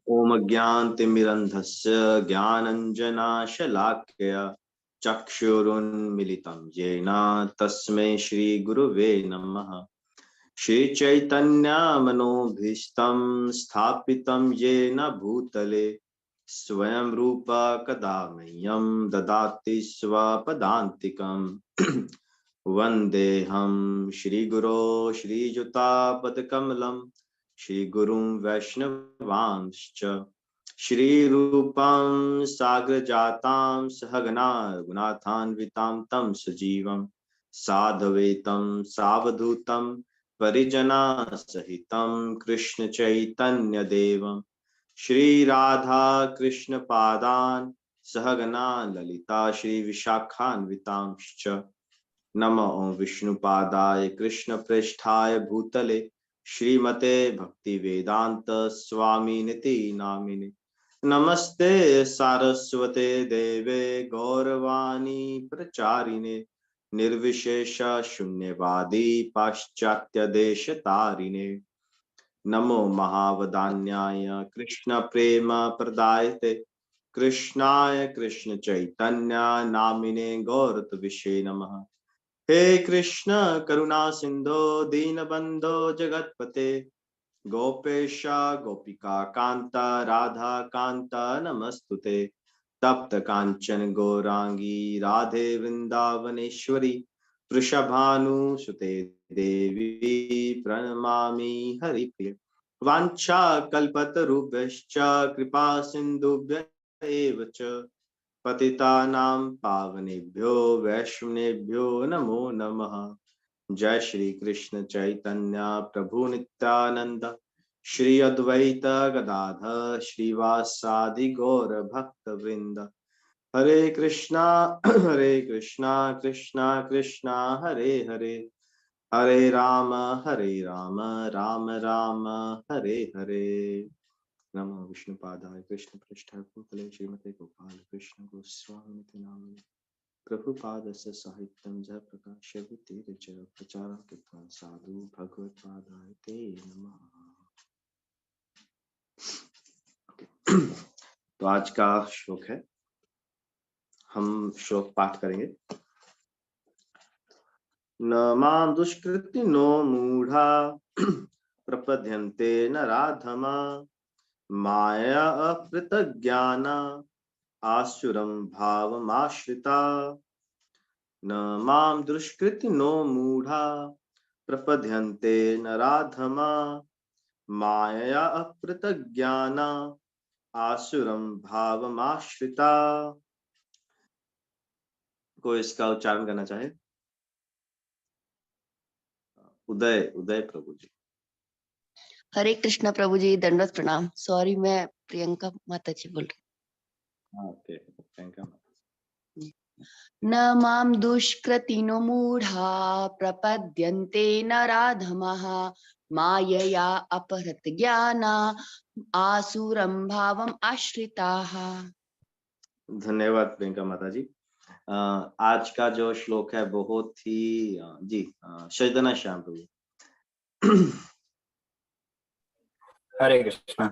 ओम अज्ञानतिमिरन्धस्य ज्ञानञ्जनाशलाकया चक्षुरुन्मिलितं येन तस्मै श्रीगुरुवे नमः। श्रीचैतन्यमनोभीष्टं स्थापितं येन भूतले स्वयं रूप कदा मह्यं ददाति स्वपदान्तिकम्। वन्देऽहं श्रीगुरो श्रीयुतापदकमलं श्रीगुरुं वैष्णवांश्च श्रीरूपं साग्रजातां सहगना रघुनाथान्वितां तं सजीवं साद्वैतं सावधूतं परिजनसहितं कृष्ण चैतन्यदेवं श्री राधा कृष्ण पादान् सहगना ललिता श्री विशाखान्वितांश्च नमो विष्णुपादाय कृष्ण पृष्ठाय भूतले श्रीमते भक्ति वेदांत स्वामिनिति नामिने। नमस्ते सारस्वते देवे गौरवाणी प्रचारिणे निर्विशेष शून्यवादी पाश्चात्य देश तारिणे। नमो महावदान्याय कृष्ण प्रेम प्रदायते कृष्णाय कृष्ण चैतन्य नामिने गौरतविषे नमः। हे कृष्ण करुणा सिंधो दीनबंधो जगतपते गोपेश गोपिका कांता राधा कांता नमस्तुते। तप्त कांचन गौरांगी राधे वृंदावनेश्वरी वृषभानुसुते देवी प्रणमामि हरिप्रिय। वाञ्छा कल्पतरुभ्यश्च कृपा सिन्धुभ्य एव च पतितानां पावनेभ्यो वैष्णवेभ्यो नमो नमः। जय श्री कृष्ण चैतन्य प्रभु नित्यानंद श्री अद्वैत गदाधर श्रीवासादि गौर भक्त वृंद। हरे कृष्णा कृष्णा कृष्णा हरे हरे हरे राम राम राम हरे हरे। नमो विष्णुपादाय कृष्ण पृष्ठाय भूतले श्रीमते गोपाल कृष्ण गोस्वामी नामिने। प्रभुपादस्य साहित्यं जय प्रकाश वितीर्य प्रचारं कृत्वा साधु भगवत्पादाय ते नमः। तो आज का श्लोक है, हम श्लोक पाठ करेंगे। न मां दुष्कृति नो मूढ़ा प्रपद्यन्ते नराधमा माया अपृतज्ञाना आसुरं भावमाश्रिता। न मां दुष्कृति नो मूढ़ा प्रपद्यन्ते नराधमा माया अपृतज्ञाना आसुरं भावमाश्रिता। कोई इसका उच्चारण करना चाहे? उदय प्रभु जी। हरे कृष्ण प्रभु जी, दंडवत प्रणाम। सॉरी, मैं प्रियंका माता जी बोल रही हूँ। ओके, प्रियंका। न माम दुष्कृतिनो मूढ़ा प्रपद्यन्ते नराधमः मायया अपहृत ज्ञाना आसुरं भावम आश्रिताः। धन्यवाद प्रियंका माता जी। आज का जो श्लोक है बहुत ही जी शैदना श्याम प्रभु। हरे कृष्ण।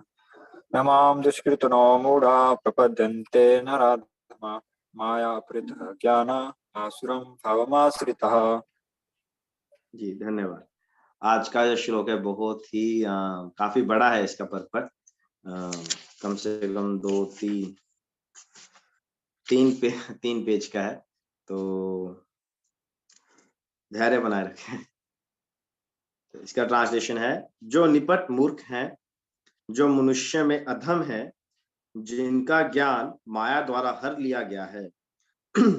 नमाम दुष्कृतनो मूढ़ा प्रपद्यन्ते नराधमा माया अपहृत ज्ञाना आसुरं भावमाश्रितः। जी धन्यवाद। आज का जो श्लोक है बहुत ही काफी बड़ा है, इसका पर्पस कम से कम 3 पेज का है, तो धैर्य बनाए रखें। तो इसका ट्रांसलेशन है, जो निपट मूर्ख हैं, जो मनुष्य में अधम है, जिनका ज्ञान माया द्वारा हर लिया गया है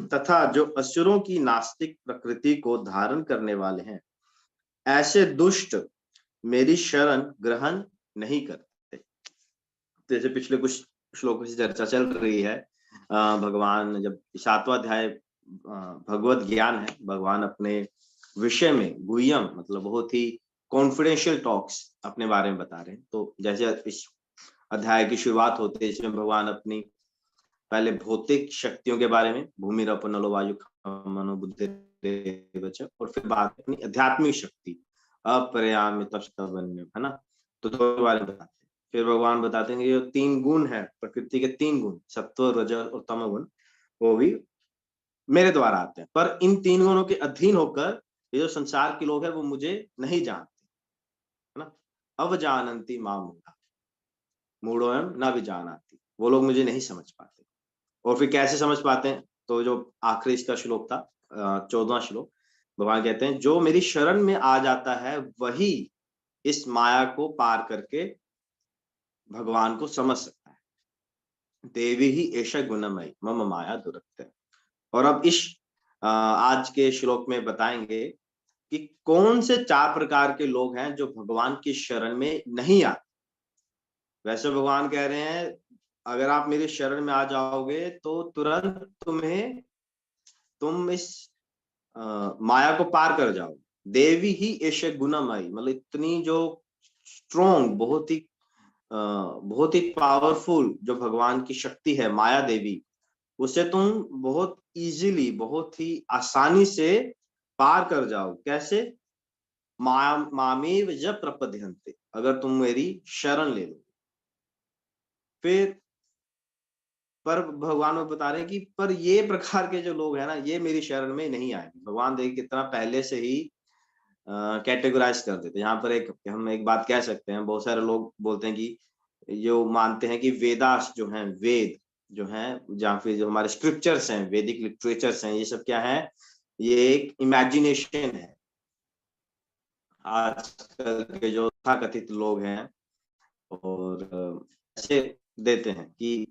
तथा जो असुरों की नास्तिक प्रकृति को धारण करने वाले हैं, ऐसे दुष्ट मेरी शरण ग्रहण नहीं करते। जैसे पिछले कुछ श्लोकों से चर्चा चल रही है, भगवान जब 7वां अध्याय भगवत ज्ञान है, भगवान अपने विषय में गुह्यम मतलब बहुत ही कॉन्फिडेंशियल टॉक्स अपने बारे में बता रहे हैं। तो जैसे इस अध्याय की शुरुआत होती है, इसमें भगवान अपनी पहले भौतिक शक्तियों के बारे में, भूमि रप नलो वायु मनो बुद्धि और फिर बाद में अपनी आध्यात्मिक शक्ति अपरियामित है ना, तो दोनों बारे में बताते हैं। फिर भगवान बताते हैं कि ये 3 गुण है, प्रकृति के 3 गुण, सत्व, रज और तमोगुण, वो भी मेरे द्वारा आते हैं। पर इन 3 गुणों के अधीन होकर ये जो संसार के लोग हैं वो मुझे नहीं जानते, है ना? अवजानन्ति मां मूढ़ा, मूढ़ोऽयं न विजानाति, वो लोग मुझे नहीं समझ पाते। और फिर कैसे समझ पाते हैं? तो जो आखिरी इसका श्लोक था 14वां श्लोक, भगवान कहते हैं जो मेरी शरण में आ जाता है वही इस माया को पार करके भगवान को समझ सकता है। देवी ही एष गुणमयी मम माया दुरत्य। और अब इस आज के श्लोक में बताएंगे कि कौन से 4 प्रकार के लोग हैं जो भगवान की शरण में नहीं आते। वैसे भगवान कह रहे हैं अगर आप मेरी शरण में आ जाओगे तो तुरंत तुम इस माया को पार कर जाओ। देवी ही एष गुणमयी, मतलब इतनी जो स्ट्रॉन्ग, बहुत ही पावरफुल जो भगवान की शक्ति है माया देवी, उसे तुम बहुत इजीली, बहुत ही आसानी से पार कर जाओ। कैसे? मामेव ज प्रपद्यन्ते, अगर तुम मेरी शरण ले लो। फिर पर भगवान वो बता रहे हैं कि पर ये प्रकार के जो लोग हैं ना, ये मेरी शरण में नहीं आएंगे। भगवान देखिए कितना पहले से ही कैटेगराइज कर देते हैं। यहाँ पर हम एक बात कह सकते हैं, बहुत सारे लोग बोलते हैं कि जो मानते हैं कि वेदास जो हैं, वेद जो हैं, जहाँ फिर जो हमारे स्क्रिप्चर्स हैं, वैदिक लिटरेचर्स हैं, ये सब क्या है? ये एक इमेजिनेशन है। आजकल के जो तथाकथित लोग हैं और ऐसे देते हैं कि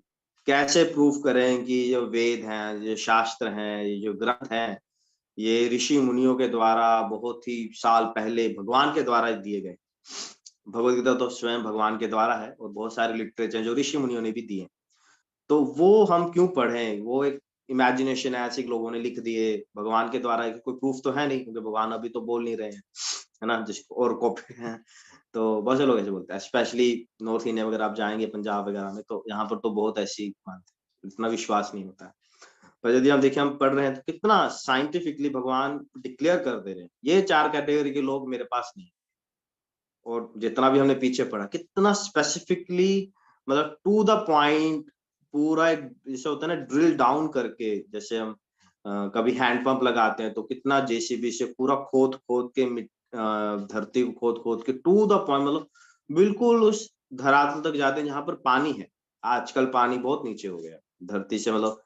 कैसे प्रूफ करें कि जो वेद हैं, जो शास्त्र हैं, ये जो ग्रंथ हैं, ये ऋषि मुनियों के द्वारा बहुत ही साल पहले भगवान के द्वारा दिए गए। भगवत गीता तो स्वयं भगवान के द्वारा है और बहुत सारे लिटरेचर जो ऋषि मुनियों ने भी दिए। तो वो हम क्यों पढ़ें? वो एक इमेजिनेशन है, ऐसे लोगों ने लिख दिए। भगवान के द्वारा कोई प्रूफ तो है नहीं, क्योंकि भगवान अभी तो बोल नहीं रहे हैं, है ना? जिसको और कॉपी है, तो बहुत से लोग ऐसे बोलते हैं। स्पेशली नॉर्थ इंडिया वगैरह आप जाएंगे, पंजाब वगैरह में, तो यहाँ पर तो बहुत ऐसी मानते हैं, इतना विश्वास नहीं होता है। पर यदि हम देखें, हम पढ़ रहे हैं तो कितना साइंटिफिकली भगवान डिक्लेयर कर दे रहे हैं। ये 4 कैटेगरी के लोग मेरे पास नहीं। और जितना भी हमने पीछे पढ़ा, कितना स्पेसिफिकली, मतलब टू द पॉइंट, पूरा एक जैसे होता है ना ड्रिल डाउन करके, जैसे हम कभी हैंड पंप लगाते हैं तो कितना जेसीबी से पूरा खोद खोद के धरती को खोद खोद के टू द पॉइंट, मतलब बिल्कुल उस धरातल तक जाते हैं जहां पर पानी है। आजकल पानी बहुत नीचे हो गया धरती से, मतलब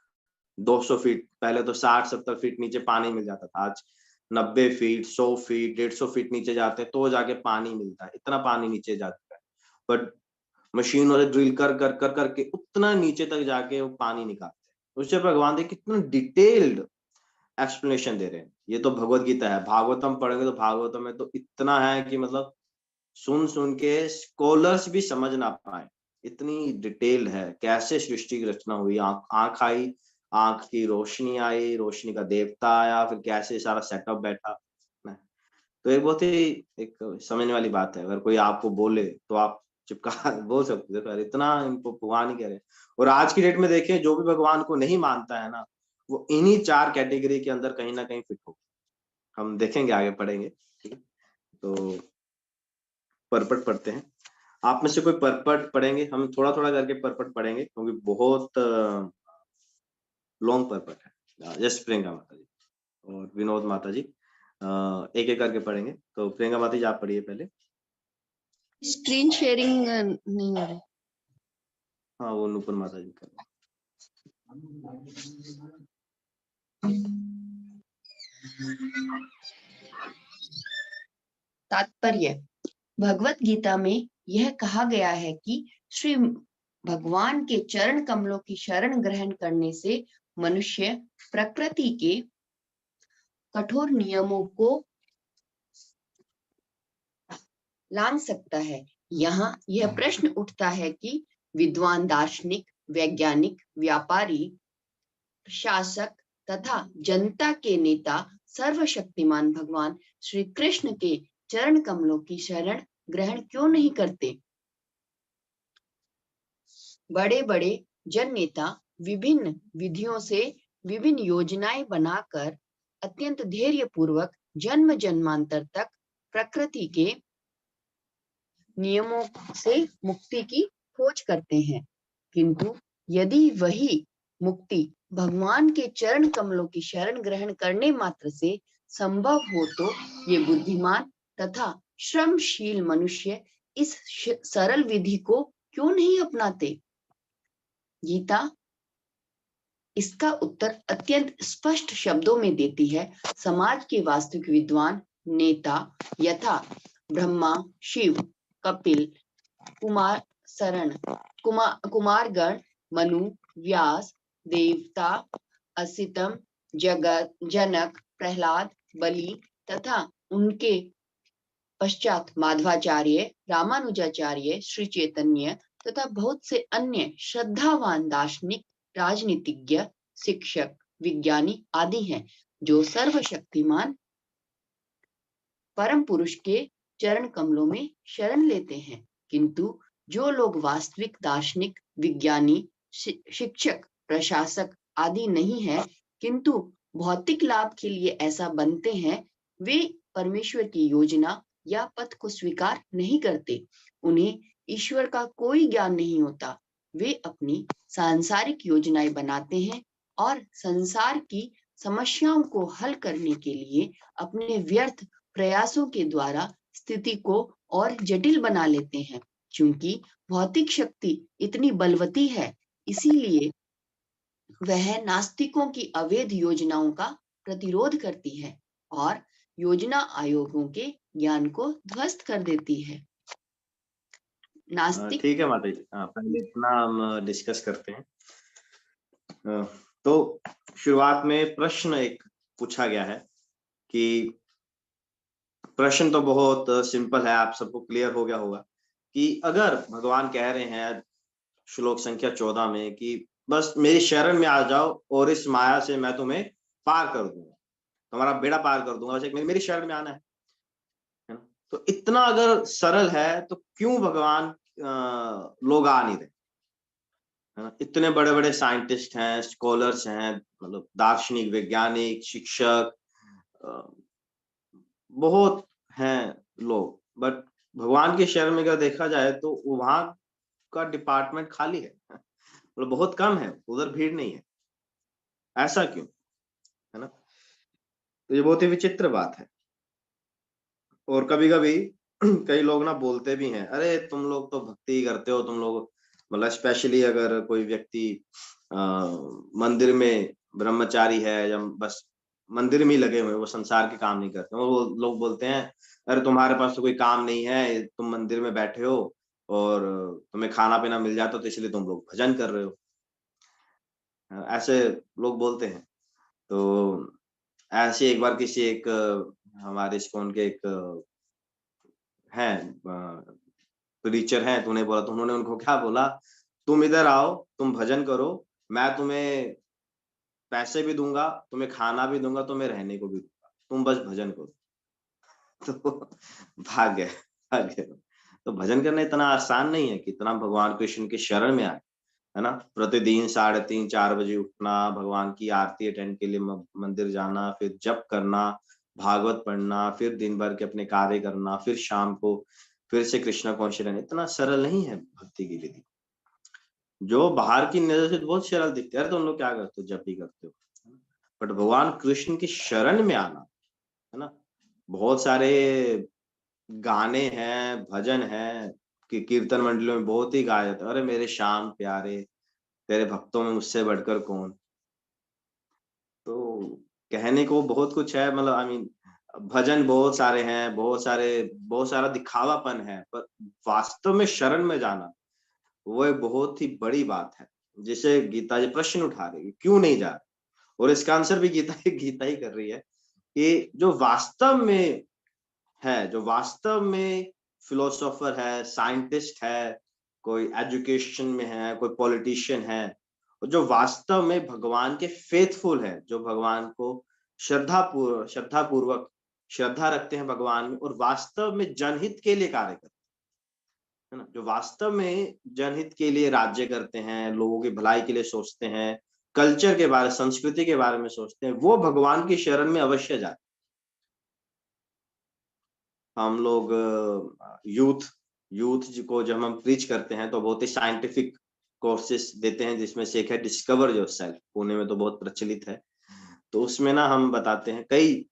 200 फीट, पहले तो 60-70 फीट नीचे पानी मिल जाता था। आज 90 फीट, 100 फीट, 150 फीट नीचे जाते हैं तो जाके पानी मिलता है। इतना पानी नीचे जा चुका है। बट मशीन वाले ड्रिल कर कर कर करके उतना नीचे तक जाके वो पानी निकालते हैं। उससे भगवान देखिए कितना डिटेल्ड एक्सप्लेनेशन दे रहे हैं। ये तो भगवत गीता है। भागवतम पढ़ेंगे तो भागवतम में तो इतना है कि मतलब सुन सुन के स्कॉलर्स भी समझ ना पाए, इतनी डिटेल है। कैसे सृष्टि की रचना हुई, आंख आई, आंख की रोशनी आई, रोशनी का देवता आया, फिर कैसे सारा सेटअप बैठा। तो एक बहुत ही एक समझने वाली बात है। अगर कोई आपको बोले तो आप चिपका बोल सकते हो, देखो इतना इनको भगवान ही कह रहे हैं। और आज की डेट में देखिए, जो भी भगवान को नहीं मानता है ना, वो इन्हीं 4 कैटेगरी के अंदर कहीं ना कहीं फिट हो। हम देखेंगे, आगे पढ़ेंगे, ठीक है? तो परपट पढ़ते हैं। आप में से कोई परपट पढ़ेंगे? हम थोड़ा थोड़ा करके परपट पढ़ेंगे, क्योंकि बहुत लॉन्ग परपट है। जस्ट प्रियंका माता जी और विनोद माता जी एक एक करके पढ़ेंगे। तो प्रियंका माता जी आप पढ़िए पहले। स्क्रीन शेयरिंग नहीं हो रही। हाँ, वो नूपुर माता जी कर। तात्पर्य: भगवत गीता में यह कहा गया है कि श्री भगवान के चरण कमलों की शरण ग्रहण करने से मनुष्य प्रकृति के कठोर नियमों को लांघ सकता है। यहाँ यह प्रश्न उठता है कि विद्वान दार्शनिक, वैज्ञानिक, व्यापारी, शासक तथा जनता के नेता सर्वशक्तिमान भगवान श्री कृष्ण के चरण कमलों की शरण ग्रहण क्यों नहीं करते? बड़े बड़े जन नेता विभिन्न विधियों से विभिन्न योजनाएं बनाकर अत्यंत धैर्य पूर्वक जन्म जन्मांतर तक प्रकृति के नियमों से मुक्ति की खोज करते हैं, किंतु यदि वही मुक्ति भगवान के चरण कमलों की शरण ग्रहण करने मात्र से संभव हो तो ये बुद्धिमान तथा श्रमशील मनुष्य इस सरल विधि को क्यों नहीं अपनाते? गीता इसका उत्तर अत्यंत स्पष्ट शब्दों में देती है। समाज के वास्तविक विद्वान नेता यथा ब्रह्मा, शिव, कपिल, कुमारगण, मनु, व्यास, देवता, असितम, जगत, जनक, प्रहलाद, बलि तथा उनके पश्चात माधवाचार्य, रामानुजाचार्य, श्री चैतन्य तथा बहुत से अन्य श्रद्धावान दार्शनिक, राजनीतिज्ञ, शिक्षक, विज्ञानी आदि हैं, जो सर्वशक्तिमान परम पुरुष के चरण कमलों में शरण लेते हैं। किंतु जो लोग वास्तविक दार्शनिक, विज्ञानी, शिक्षक, प्रशासक आदि नहीं है, किंतु भौतिक लाभ के लिए ऐसा बनते हैं, वे परमेश्वर की योजना या पथ को स्वीकार नहीं करते। उन्हें ईश्वर का कोई ज्ञान नहीं होता। वे अपनी सांसारिक योजनाएं बनाते हैं और संसार की समस्याओं को हल करने के लिए अपने व्यर्थ प्रयासों के द्वारा स्थिति को और जटिल बना लेते हैं। क्योंकि भौतिक शक्ति इतनी बलवती है, इसीलिए वह नास्तिकों की अवैध योजनाओं का प्रतिरोध करती है और योजना आयोगों के ज्ञान को ध्वस्त कर देती है। नास्तिक ठीक है माता जी, पहले इतना हम डिस्कस करते हैं। तो शुरुआत में प्रश्न एक पूछा गया है कि प्रश्न तो बहुत सिंपल है, आप सबको क्लियर हो गया होगा कि अगर भगवान कह रहे हैं श्लोक संख्या 14 में कि बस मेरी शरण में आ जाओ और इस माया से मैं तुम्हें पार कर दूंगा, तुम्हारा बेड़ा पार कर दूंगा, बस एक मेरी शरण में आना है ना? तो इतना अगर सरल है तो क्यों भगवान लोग आ नहीं रहे, है ना? इतने बड़े बड़े साइंटिस्ट हैं, स्कॉलर्स हैं, मतलब दार्शनिक, वैज्ञानिक, शिक्षक, बहुत हैं लोग, बट भगवान के शरण में अगर देखा जाए तो वहां का डिपार्टमेंट खाली है, मतलब बहुत कम है, उधर भीड़ नहीं है। ऐसा क्यों, है ना? तो ये बहुत ही विचित्र बात है। और कभी कभी कई लोग ना बोलते भी हैं, अरे तुम लोग तो भक्ति करते हो, तुम लोग, मतलब स्पेशली अगर कोई व्यक्ति मंदिर में ब्रह्मचारी है या बस मंदिर में ही लगे हुए, वो संसार के काम नहीं करते, वो लोग बोलते हैं अरे तुम्हारे पास तो कोई काम नहीं है, तुम मंदिर में बैठे हो और तुम्हें खाना पीना मिल जाता तो इसलिए तुम लोग भजन कर रहे हो। ऐसे लोग बोलते हैं। तो ऐसे एक बार किसी एक हमारे इस्कॉन के एक हैं प्रीचर हैं, तो उन्हें बोला, तो उन्होंने उनको क्या बोला, तुम इधर आओ, तुम भजन करो, मैं तुम्हें पैसे भी दूंगा, तुम्हें खाना भी दूंगा, तुम्हें रहने को भी दूंगा, तुम बस भजन करो। तो भाग गए, भाग गए। तो भजन करना इतना आसान नहीं है कि इतना भगवान कृष्ण के शरण में आए, है ना? प्रतिदिन 3:30-4 बजे उठना, भगवान की आरती अटेंड के लिए मंदिर जाना, फिर जप करना, भागवत पढ़ना, फिर दिन भर के अपने कार्य करना, फिर शाम को फिर से कृष्ण कॉन्शियस रहना, इतना सरल नहीं है भक्ति की विधि। जो बाहर की नजर से बहुत सरल दिखते हैं, अरे तुम लोग क्या करते हो, जप ही करते हो, बट भगवान कृष्ण की शरण में आना, है ना? बहुत सारे गाने हैं, भजन हैं कि कीर्तन मंडलियों में बहुत ही गाए जाते हैं, अरे मेरे श्याम प्यारे, तेरे भक्तों में मुझसे बढ़कर कौन। तो कहने को बहुत कुछ है, मतलब आई मीन भजन बहुत सारे हैं, बहुत सारा दिखावापन है, पर वास्तव में शरण में जाना वो एक बहुत ही बड़ी बात है, जिसे गीता जी प्रश्न उठा रही है, क्यों नहीं जा रहे? और इसका आंसर भी गीता ही कर रही है कि जो वास्तव में है, जो वास्तव में फिलोसोफर है, साइंटिस्ट है, कोई एजुकेशन में है, कोई पॉलिटिशियन है, जो वास्तव में भगवान के फेथफुल है, जो भगवान को श्रद्धापूर्वक श्रद्धा रखते हैं भगवान में और वास्तव में जनहित के लिए कार्य करते हैं, है ना? जो वास्तव में जनहित के लिए राज्य करते हैं, लोगों की भलाई के लिए सोचते हैं, कल्चर के बारे, संस्कृति के बारे में सोचते हैं, वो भगवान की शरण में अवश्य जाए। हम लोग यूथ यूथ को जब हम प्रीच करते हैं तो बहुत ही साइंटिफिक कोर्सेस देते हैं, जिसमें से एक है डिस्कवर योरसेल्फ, पुणे में तो बहुत प्रचलित है। तो उसमें ना हम बताते हैं कई,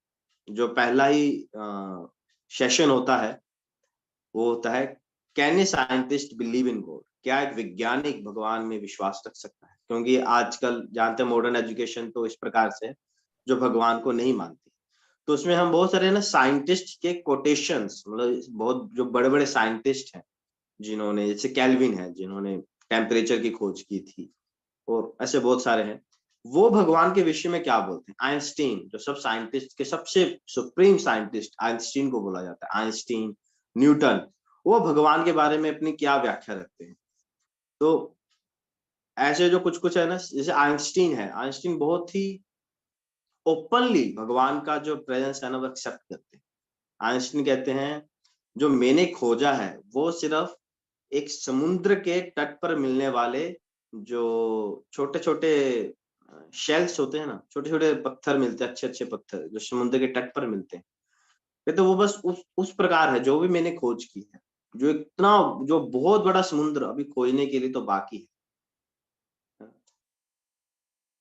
जो पहला ही सेशन होता है वो होता है, can a scientist believe in God, क्या एक वैज्ञानिक भगवान में विश्वास रख सकता है? क्योंकि आजकल जानते हैं मॉडर्न एजुकेशन तो इस प्रकार से है, जो भगवान को नहीं मानती। तो उसमें हम बहुत सारे ना साइंटिस्ट के कोटेशंस, मतलब बहुत जो बड़े बड़े साइंटिस्ट हैं जिन्होंने, जैसे कैल्विन है जिन्होंने टेम्परेचर की खोज की थी, और ऐसे बहुत सारे हैं, वो भगवान के विषय में क्या बोलते हैं। आइंस्टीन, जो सब साइंटिस्ट के सबसे सुप्रीम साइंटिस्ट आइंस्टीन को बोला जाता है, आइंस्टीन, न्यूटन, वो भगवान के बारे में अपनी क्या व्याख्या रखते हैं। तो ऐसे जो कुछ कुछ है ना, जैसे आइंस्टीन है, आइंस्टीन बहुत ही ओपनली भगवान का जो प्रेजेंस है ना वो एक्सेप्ट करते हैं। आइंस्टीन कहते हैं जो मैंने खोजा है वो सिर्फ एक समुद्र के तट पर मिलने वाले जो छोटे छोटे शेल्स होते हैं ना, छोटे छोटे पत्थर मिलते हैं, अच्छे अच्छे पत्थर जो समुद्र के तट पर मिलते हैं, कहते वो बस उस प्रकार है जो भी मैंने खोज की है। जो इतना, जो बहुत बड़ा समुद्र अभी खोजने के लिए तो बाकी है।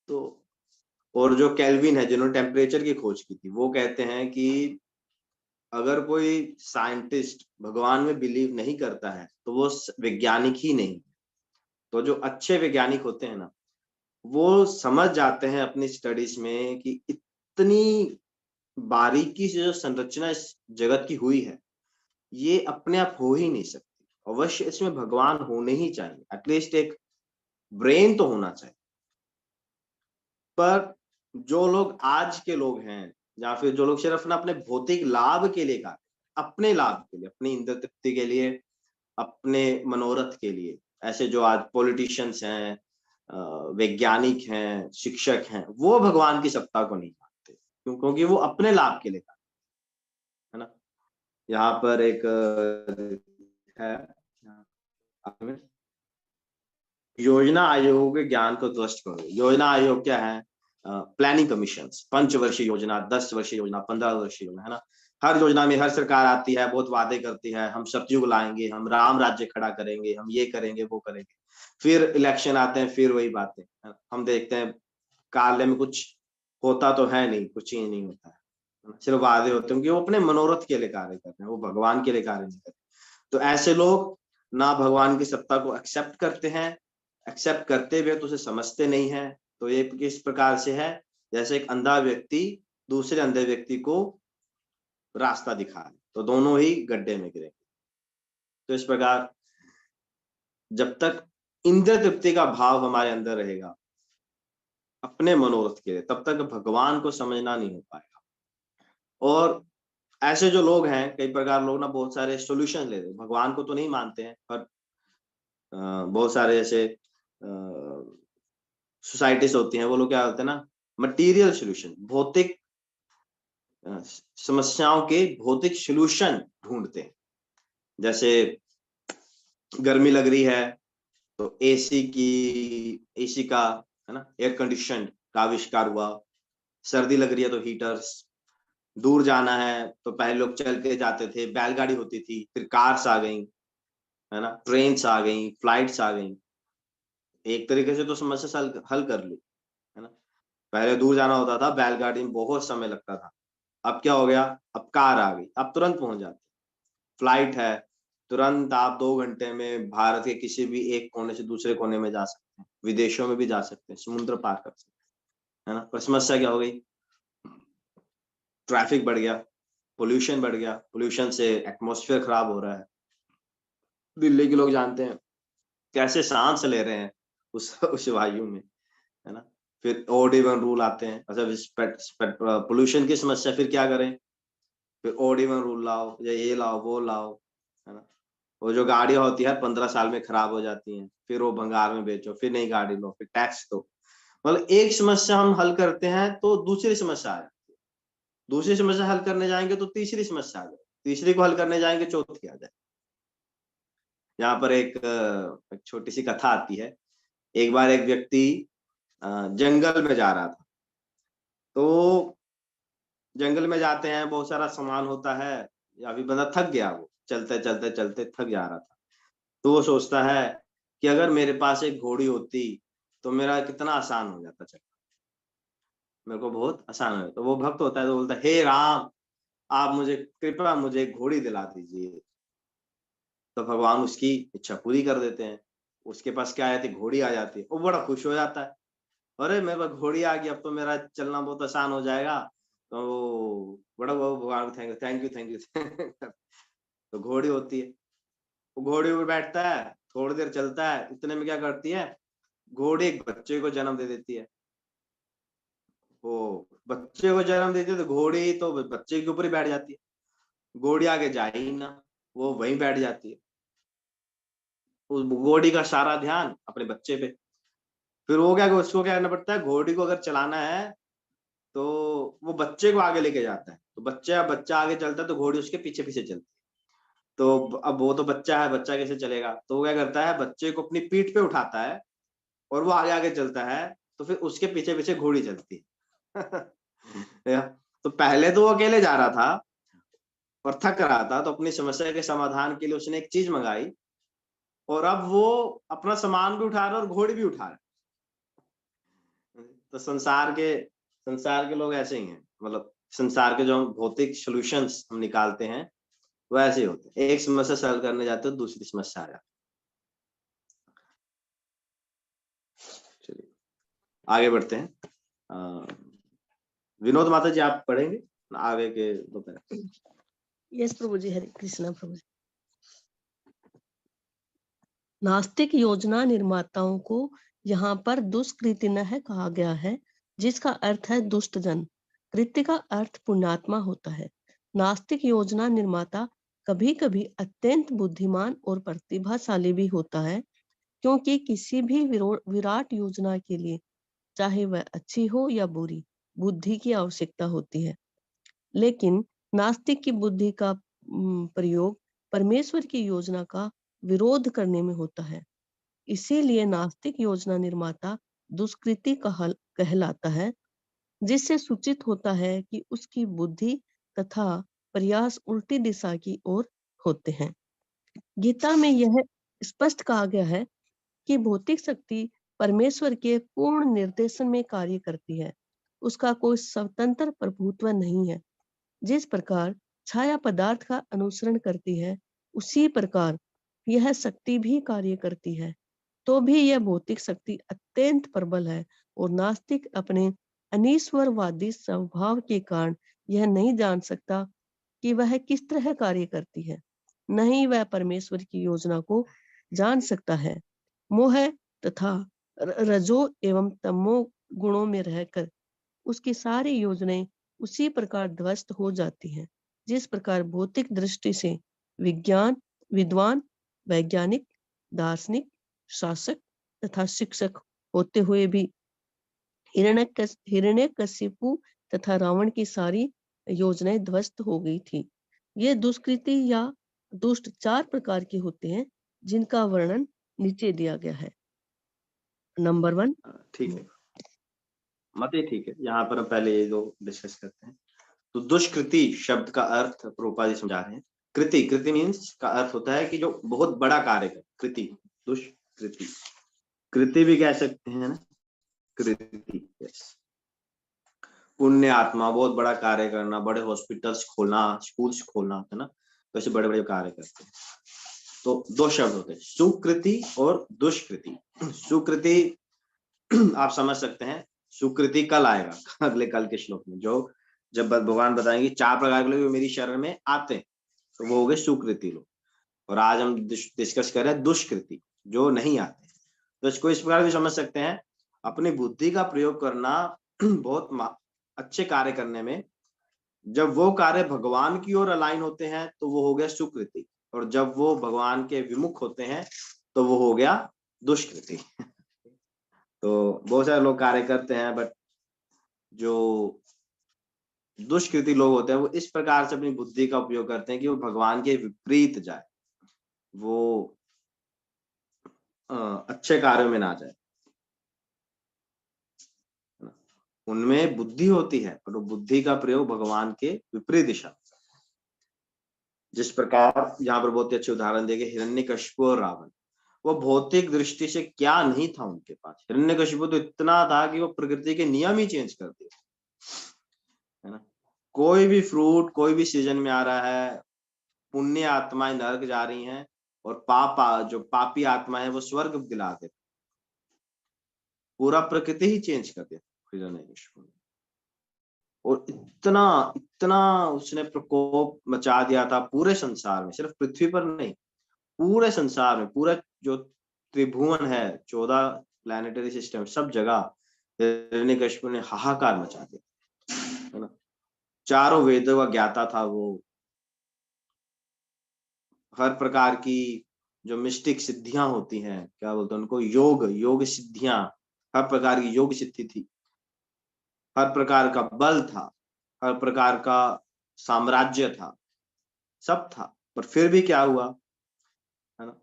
तो और जो केल्विन है जिन्होंने टेम्परेचर की खोज की थी, वो कहते हैं कि अगर कोई साइंटिस्ट भगवान में बिलीव नहीं करता है तो वो वैज्ञानिक ही नहीं। तो जो अच्छे वैज्ञानिक होते हैं ना, वो समझ जाते हैं अपनी स्टडीज में कि इतनी बारीकी से जो संरचना इस जगत की हुई है, ये अपने आप हो ही नहीं सकती, अवश्य इसमें भगवान होने ही चाहिए, एटलीस्ट एक ब्रेन तो होना चाहिए। पर जो लोग आज के लोग हैं, या फिर जो लोग सिर्फ ना अपने भौतिक लाभ के लिए गाते, अपने लाभ के लिए, अपनी इंद्र तृप्ति के लिए, अपने मनोरथ के लिए, ऐसे जो आज पॉलिटिशियंस हैं, वैज्ञानिक हैं, शिक्षक हैं, वो भगवान की सत्ता को नहीं मानते, क्योंकि वो अपने लाभ के लिए गाते, है ना। यहाँ पर एक है, योजना आयोग के ज्ञान को ध्वस्त करो। योजना आयोग क्या है? प्लानिंग कमीशन, 5 वर्षीय योजना, 10 वर्षीय योजना, 15 वर्षीय योजना, है ना। हर योजना में हर सरकार आती है, बहुत वादे करती है, हम सतयुग लाएंगे, हम राम राज्य खड़ा करेंगे, हम ये करेंगे वो करेंगे। फिर इलेक्शन आते हैं, फिर वही बातें, हम देखते हैं कार्य में कुछ होता तो है नहीं, कुछ चेंज नहीं होता है, सिर्फ वादे होते हैं, क्योंकि वो अपने मनोरथ के लिए कार्य करते हैं, वो भगवान के लिए कार्य नहीं करते। तो ऐसे लोग ना भगवान की सत्ता को एक्सेप्ट करते हैं, एक्सेप्ट करते हुए तो उसे समझते नहीं है। तो ये किस प्रकार से है, जैसे एक अंधा व्यक्ति दूसरे अंधे व्यक्ति को रास्ता दिखा रहे, तो दोनों ही गड्ढे में गिरेंगे। तो इस प्रकार जब तक इंद्र तृप्ति का भाव हमारे अंदर रहेगा अपने मनोरथ के लिए, तब तक भगवान को समझना नहीं हो पाएगा। और ऐसे जो लोग हैं, कई प्रकार लोग ना बहुत सारे सॉल्यूशन ले रहे हैं, भगवान को तो नहीं मानते हैं, पर बहुत सारे ऐसे सोसाइटीज होती हैं, वो लोग क्या होते हैं ना, मटेरियल सॉल्यूशन, भौतिक समस्याओं के भौतिक सॉल्यूशन ढूंढते हैं। जैसे गर्मी लग रही है तो एसी का, है ना, एयर कंडीशन का आविष्कार हुआ। सर्दी लग रही है तो हीटर्स। दूर जाना है तो पहले लोग चल के जाते थे, बैलगाड़ी होती थी, फिर कार्स आ गई, है ना, ट्रेन्स आ गई, फ्लाइट्स आ गई। एक तरीके से तो समस्या हल कर ली, है ना। पहले दूर जाना होता था, बैलगाड़ी में बहुत समय लगता था। अब क्या हो गया, अब कार आ गई, अब तुरंत पहुंच जाते। फ्लाइट है, तुरंत आप 2 घंटे में भारत के किसी भी एक कोने से दूसरे कोने में जा सकते हैं, विदेशों में भी जा सकते हैं, समुद्र पार कर सकते हैं, है ना। पर समस्या क्या हो गई, ट्रैफिक बढ़ गया, पोल्यूशन बढ़ गया, पोल्यूशन से एटमॉस्फेयर खराब हो रहा है। दिल्ली के लोग जानते हैं कैसे सांस ले रहे हैं उस वायु में, है ना। फिर ओड इवन रूल आते हैं, अच्छा पोल्यूशन की समस्या, फिर क्या करें, फिर ओड इवन रूल लाओ, या ये लाओ वो लाओ, है ना। वो जो गाड़ियां होती है 15 साल में खराब हो जाती हैं, फिर वो भंगार में बेचो, फिर नई गाड़ी लो, फिर टैक्स दो। मतलब एक समस्या हम हल करते हैं तो दूसरी समस्या आ जाती है, दूसरी समस्या हल करने जाएंगे तो तीसरी समस्या आ जाए, तीसरी को हल करने जाएंगे चौथी आ जाए। यहाँ पर एक छोटी सी कथा आती है। एक बार एक व्यक्ति जंगल में जा रहा था। तो जंगल में जाते हैं, बहुत सारा सामान होता है, या अभी बंदा थक गया, वो चलते चलते चलते थक जा रहा था। तो वो सोचता है कि अगर मेरे पास एक घोड़ी होती तो मेरा कितना आसान हो जाता चलना, मेरे को बहुत आसान हो जाता। तो वो भक्त होता है तो बोलता है, हे राम, आप मुझे कृपया मुझे एक घोड़ी दिला दीजिए। तो भगवान उसकी इच्छा पूरी कर देते हैं। उसके पास क्या आती, घोड़ी आ जाती है। वो बड़ा खुश हो जाता है, अरे मेरे पास घोड़ी आ गई, अब तो मेरा चलना बहुत आसान हो जाएगा। तो बड़ा वो भगवान thank you thank you thank you. तो घोड़ी होती है, वो घोड़ी पे बैठता है, थोड़ी देर चलता है, इतने में क्या करती है, घोड़ी एक बच्चे को जन्म दे देती है। वो बच्चे को जन्म देती है तो घोड़ी तो बच्चे के ऊपर ही बैठ जाती है, घोड़ी आगे जाए ही ना, वो वहीं बैठ जाती है। उस घोड़ी का सारा ध्यान अपने बच्चे पे। फिर वो क्या, उसको क्या करना पड़ता है, घोड़ी को अगर चलाना है तो वो बच्चे को आगे लेके जाता है। तो बच्चा आगे चलता है तो घोड़ी उसके पीछे पीछे चलती है। तो अब वो तो बच्चा है, बच्चा कैसे चलेगा, तो वो क्या करता है, बच्चे को अपनी पीठ पे उठाता है और वो आगे आगे चलता है। तो फिर उसके पीछे पीछे घोड़ी चलती है। तो पहले तो वो अकेले जा रहा था और थक रहा था, तो अपनी समस्या के समाधान के लिए उसने एक चीज मंगाई, और अब वो अपना सामान भी उठा रहा है और घोड़ी भी उठा रहा है। तो संसार के लोग ऐसे ही हैं, मतलब संसार के जो हम भौतिक सॉल्यूशंस हम निकालते हैं वो ऐसे ही होते हैं। एक समस्या सॉल्व करने जाते हो, दूसरी समस्या आ जाती है। चलिए आगे बढ़ते हैं। विनोद माता जी आप पढ़ेंगे आगे के दो पैरा। यस प्रभु जी, हरे कृष्णा प्रभु जी। नास्तिक योजना निर्माताओं को यहाँ पर दुष्कृतिनः कहा गया है, जिसका अर्थ है दुष्ट जन। कृत्य का अर्थ पुण्यात्मा होता है। नास्तिक योजना निर्माता कभी कभी अत्यंत बुद्धिमान और प्रतिभाशाली भी होता है, क्योंकि किसी भी विराट योजना के लिए, चाहे वह अच्छी हो या बुरी, बुद्धि की आवश्यकता होती है। लेकिन नास्तिक की बुद्धि का प्रयोग परमेश्वर की योजना का विरोध करने में होता है। इसीलिए नास्तिक योजना निर्माता दुष्कृति कहलाता है, जिससे सूचित होता है कि उसकी बुद्धि तथा प्रयास उल्टी दिशा की ओर होते हैं। गीता में यह स्पष्ट कहा गया है कि भौतिक शक्ति परमेश्वर के पूर्ण निर्देशन में कार्य करती है, उसका कोई स्वतंत्र प्रभुत्व नहीं है। जिस प्रकार छाया पदार्थ का अनुसरण करती है, उसी प्रकार यह शक्ति भी कार्य करती है। तो भी यह भौतिक शक्ति अत्यंत प्रबल है, और नास्तिक अपने अनीश्वरवादी स्वभाव के कारण यह नहीं जान सकता कि वह किस तरह कार्य करती है। नहीं वह परमेश्वर की योजना को जान सकता है। मोह तथा रजो एवं तमो गुणों में रहकर उसकी सारी योजनाएं उसी प्रकार ध्वस्त हो जाती हैं, जिस प्रकार भौतिक दृष्टि से विद्वान, वैज्ञानिक, दार्शनिक, शासक तथा शिक्षक होते हुए भी हिरण्यकशिपु तथा रावण की सारी योजनाएं ध्वस्त हो गई थी। ये दुष्कृति या दुष्ट 4 प्रकार के होते हैं, जिनका वर्णन नीचे दिया गया है। नंबर 1, ठीक है, मत ही ठीक है, यहाँ पर हम पहले ये दो डिस्कस करते हैं। तो दुष्कृति शब्द का अर्थ प्रभुपाद जी समझा रहे हैं। कृति मीन्स का अर्थ होता है कि जो बहुत बड़ा कार्य कर, कृति, दुष्कृति। कृति भी कह सकते हैं ना, कृति, यस। पुण्य आत्मा, बहुत बड़ा कार्य करना, बड़े हॉस्पिटल्स खोलना, स्कूल्स खोलना, है ना, वैसे बड़े बड़े कार्य करते हैं। तो दो शब्द होते हैं, सुकृति और दुष्कृति। सुकृति आप समझ सकते हैं, सुकृति कल आएगा अगले कल के श्लोक में, जो जब भगवान बताएंगे 4 प्रकार के लोग मेरी शरण में आते हैं, तो वो हो गए सुकृति लोग। और आज हम डिस्कस कर रहे हैं दुष्कृति, जो नहीं आते। तो इसको इस प्रकार भी समझ सकते हैं, अपनी बुद्धि का प्रयोग करना बहुत अच्छे कार्य करने में, जब वो कार्य भगवान की ओर अलाइन होते हैं तो वो हो गया सुकृति, और जब वो भगवान के विमुख होते हैं तो वो हो गया दुष्कृति। तो बहुत सारे लोग कार्य करते हैं, बट जो दुष्कृति लोग होते हैं वो इस प्रकार से अपनी बुद्धि का उपयोग करते हैं कि वो भगवान के विपरीत जाए, वो अच्छे कार्यों में ना जाए। उनमें बुद्धि होती है, पर वो बुद्धि का प्रयोग भगवान के विपरीत दिशा। जिस प्रकार यहाँ पर बहुत ही अच्छे उदाहरण देंगे हिरण्यकशिपु और रावण, वो भौतिक दृष्टि से क्या नहीं था उनके पास। हिरण्यकशिपु तो इतना था कि वो प्रकृति के नियम ही चेंज कर दिए, है ना। कोई भी फ्रूट कोई भी सीजन में आ रहा है, पुण्य आत्माएं नरक जा रही हैं और जो पापी आत्मा है वो स्वर्ग दिला दे, पूरा प्रकृति ही चेंज कर दिया हिरण्यकशिपु ने। और इतना इतना उसने प्रकोप मचा दिया था पूरे संसार में, सिर्फ पृथ्वी पर नहीं, पूरे संसार में, पूरा जो त्रिभुवन है, 14 प्लैनेटरी सिस्टम, सब जगह हिरण्यकशिपु ने हाहाकार मचा दिया, है ना। चारों वेदों का ज्ञाता था वो, हर प्रकार की जो मिस्टिक सिद्धियां होती हैं, क्या बोलते हैं उनको, योग सिद्धियां, हर प्रकार की योग सिद्धि थी, हर प्रकार का बल था, हर प्रकार का साम्राज्य था, सब था। पर फिर भी क्या हुआ, है ना,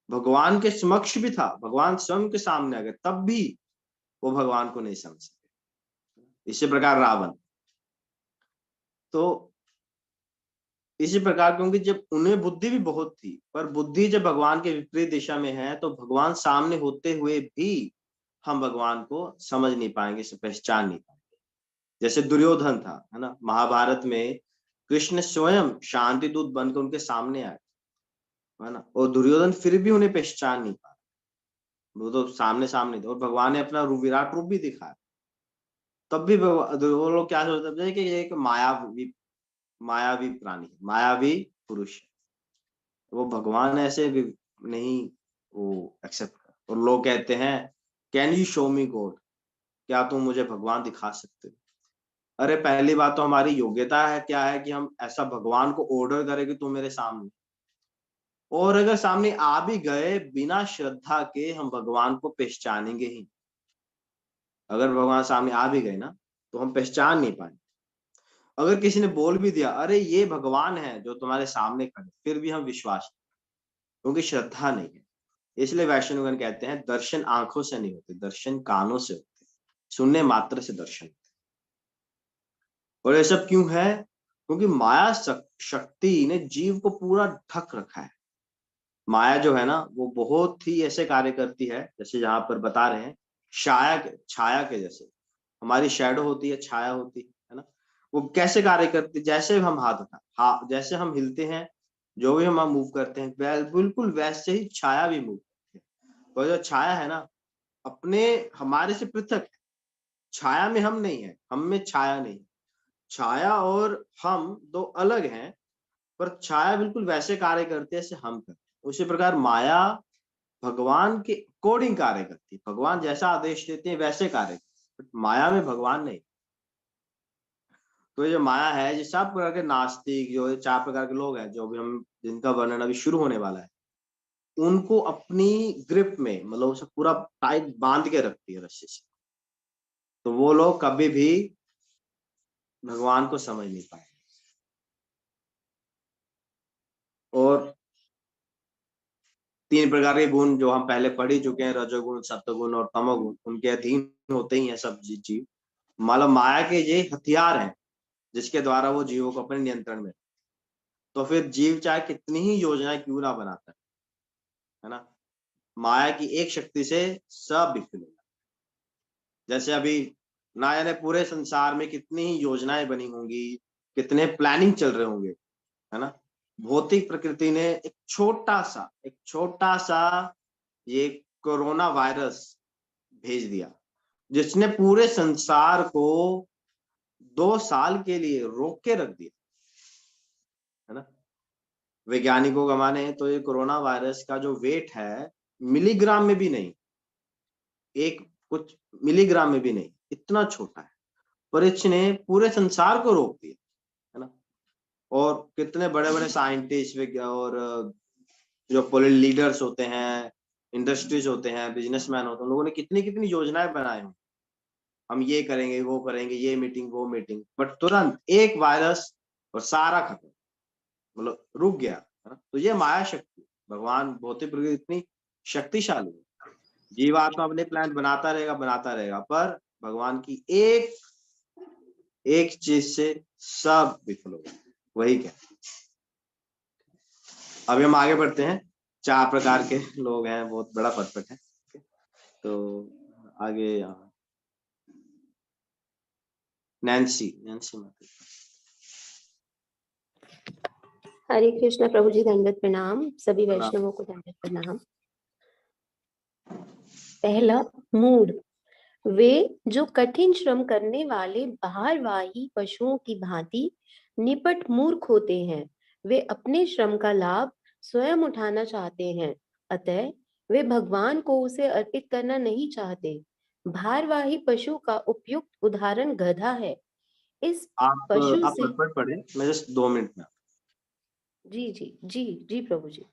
भगवान के समक्ष भी था, भगवान स्वयं के सामने आ गए, तब भी वो भगवान को नहीं समझ सके। इसी प्रकार रावण, तो इसी प्रकार, क्योंकि जब उन्हें बुद्धि भी बहुत थी, पर बुद्धि जब भगवान के विपरीत दिशा में है तो भगवान सामने होते हुए भी हम भगवान को समझ नहीं पाएंगे, पहचान नहीं पाएंगे। जैसे दुर्योधन था, है ना, महाभारत में कृष्ण स्वयं शांति दूत बनकर उनके सामने आए, है ना, और दुर्योधन फिर भी उन्हें पहचान नहीं पाया, वो तो सामने सामने थे, और भगवान ने अपना विराट रूप भी दिखाया, तब भी वो लोग क्या सोचते थे कि ये एक मायावी प्राणी, मायावी पुरुष है, वो भगवान ऐसे भी नहीं वो एक्सेप्ट कर। और लोग कहते हैं can you show me God, क्या तुम मुझे भगवान दिखा सकते हो। अरे पहली बात तो हमारी योग्यता है क्या है कि हम ऐसा भगवान को ऑर्डर करें कि तुम मेरे सामने, और अगर सामने आ भी गए बिना श्रद्धा के हम भगवान को पहचानेंगे ही। अगर भगवान सामने आ भी गए ना तो हम पहचान नहीं पाएंगे। अगर किसी ने बोल भी दिया अरे ये भगवान है जो तुम्हारे सामने खड़े, फिर भी हम विश्वास, क्योंकि श्रद्धा नहीं है। इसलिए वैष्णवगण कहते हैं दर्शन आंखों से नहीं होते, दर्शन कानों से होते, सुनने मात्र से दर्शन। और ये सब क्यों है, क्योंकि माया शक्ति ने जीव को पूरा ढक रखा है। माया जो है ना वो बहुत ही ऐसे कार्य करती है, जैसे यहाँ पर बता रहे हैं छाया के जैसे, हमारी शैडो होती है, छाया होती है ना, वो कैसे कार्य करती है, जैसे हम हाथ उठा जैसे हम हिलते हैं, जो भी हम मूव करते हैं, बिल्कुल वैसे ही छाया भी मूव करती है। और जो छाया है ना अपने हमारे से पृथक है, छाया में हम नहीं है, हम में छाया नहीं, छाया और हम दो अलग हैं, पर छाया बिल्कुल वैसे कार्य करते हैं जैसे हम करते हैं। उसी प्रकार माया भगवान के अकॉर्डिंग कार्य करती है, भगवान जैसा आदेश देते हैं वैसे कार्य करती है, माया में भगवान नहीं। तो ये जो माया है, ये सब प्रकार के नास्तिक जो 4 प्रकार के लोग हैं, जो भी हम जिनका वर्णन अभी शुरू होने वाला है, उनको अपनी ग्रिप में, मतलब उसे पूरा टाइट बांध के रखती है रस्सी से, तो वो लोग कभी भी भगवान को समझ नहीं पाए। और 3 प्रकार के गुण जो हम पहले पढ़ ही चुके हैं, रजोगुण, सत्वगुण और तमोगुण, उनके अधीन होते ही हैं सब जीव। मतलब माया के ये हथियार हैं जिसके द्वारा वो जीवों को अपने नियंत्रण में, तो फिर जीव चाहे कितनी ही योजनाएं क्यों ना बनाता है ना, माया की एक शक्ति से सब विफल हो जाता है। जैसे अभी ना जाने पूरे संसार में कितनी ही योजनाएं बनी होंगी, कितने प्लानिंग चल रहे होंगे, है ना, भौतिक प्रकृति ने एक छोटा सा ये कोरोना वायरस भेज दिया, जिसने पूरे संसार को 2 साल के लिए रोक के रख दिया, है ना। वैज्ञानिकों का माने तो ये कोरोना वायरस का जो वेट है मिलीग्राम में भी नहीं, एक कुछ मिलीग्राम में भी नहीं, इतना छोटा है, पर इसने पूरे संसार को रोक दिया, है ना। और कितने बड़े बड़े साइंटिस्ट और जो लीडर्स होते हैं, इंडस्ट्रीज होते हैं, बिजनेसमैन होते हैं, लोगों ने कितनी कितनी योजनाएं बनाई हों, हम ये करेंगे वो करेंगे, ये मीटिंग वो मीटिंग, बट तुरंत एक वायरस और सारा खत्म, मतलब रुक गया, है ना? तो ये माया शक्ति, भगवान भौतिक प्रकृति इतनी शक्तिशाली है, जीवात्मा अपने प्लान बनाता रहेगा, पर भगवान की एक चीज से सब विफल हो गए, वही क्या, अभी हम आगे बढ़ते हैं। 4 प्रकार के लोग हैं, बहुत बड़ा पदपट है। तो आगे नैन्सी माता। हरे कृष्ण प्रभु जी, दंडवत प्रणाम। सभी प्रणाम। वैष्णवों को दंडवत प्रणाम। पहला, मूढ़। वे जो कठिन श्रम करने वाले भारवाही पशुओं की भांति निपट मूर्ख होते हैं, वे अपने श्रम का लाभ स्वयं उठाना चाहते हैं, अतः वे भगवान को उसे अर्पित करना नहीं चाहते। भारवाही पशु का उपयुक्त उदाहरण गधा है। इस आप पशु से पदपट पढ़े, मैं जस्ट 2 मिनट में। जी जी जी जी प्रभु जी।